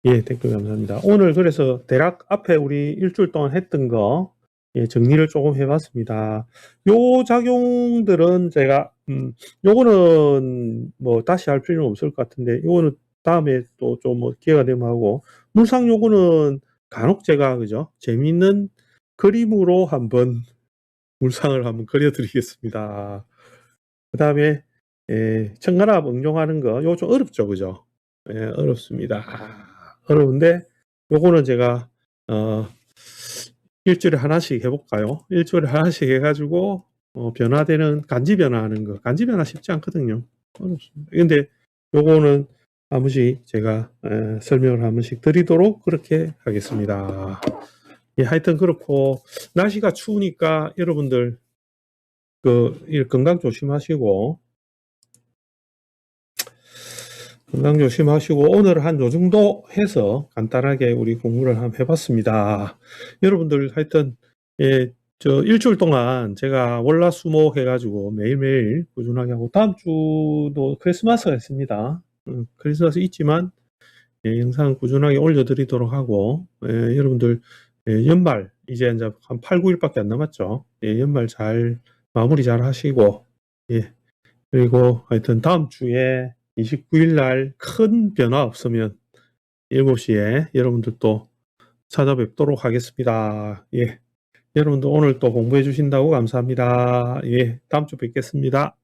예, 댓글 감사합니다. 오늘 그래서 대략 앞에 우리 일주일 동안 했던 거 예, 정리를 조금 해봤습니다. 요 작용들은 제가 요거는 뭐 다시 할 필요는 없을 것 같은데 요거는 다음에 또 좀 뭐 기회가 되면 하고 물상 요거는 간혹 제가 그죠 재미있는 그림으로 한번 물상을 한번 그려드리겠습니다. 그 다음에 예, 청간압 응용하는 거 요거 좀 어렵죠, 그죠? 예, 어렵습니다. 어려운데 요거는 제가 일주일에 하나씩 해볼까요? 일주일에 하나씩 해가지고 변화되는 간지 변화하는 거 간지 변화 쉽지 않거든요. 어렵습니다. 근데 요거는 한 번씩 제가 설명을 한 번씩 드리도록 그렇게 하겠습니다. 예, 하여튼 그렇고 날씨가 추우니까 여러분들 건강 조심하시고 오늘 한 요 정도 해서 간단하게 우리 공부를 한번 해봤습니다. 여러분들 하여튼 예, 저 일주일 동안 제가 월화수목 해가지고 매일매일 꾸준하게 하고 다음 주도 크리스마스가 있습니다. 크리스마스 있지만 예, 영상 꾸준하게 올려드리도록 하고 예, 여러분들 예, 연말 이제 한 8, 9일밖에 안 남았죠. 예, 연말 잘 마무리 잘 하시고 예, 그리고 하여튼 다음 주에 29일 날 큰 변화 없으면 7시에 여러분들 또 찾아뵙도록 하겠습니다. 예. 여러분들 오늘 또 공부해 주신다고 감사합니다. 예. 다음 주 뵙겠습니다.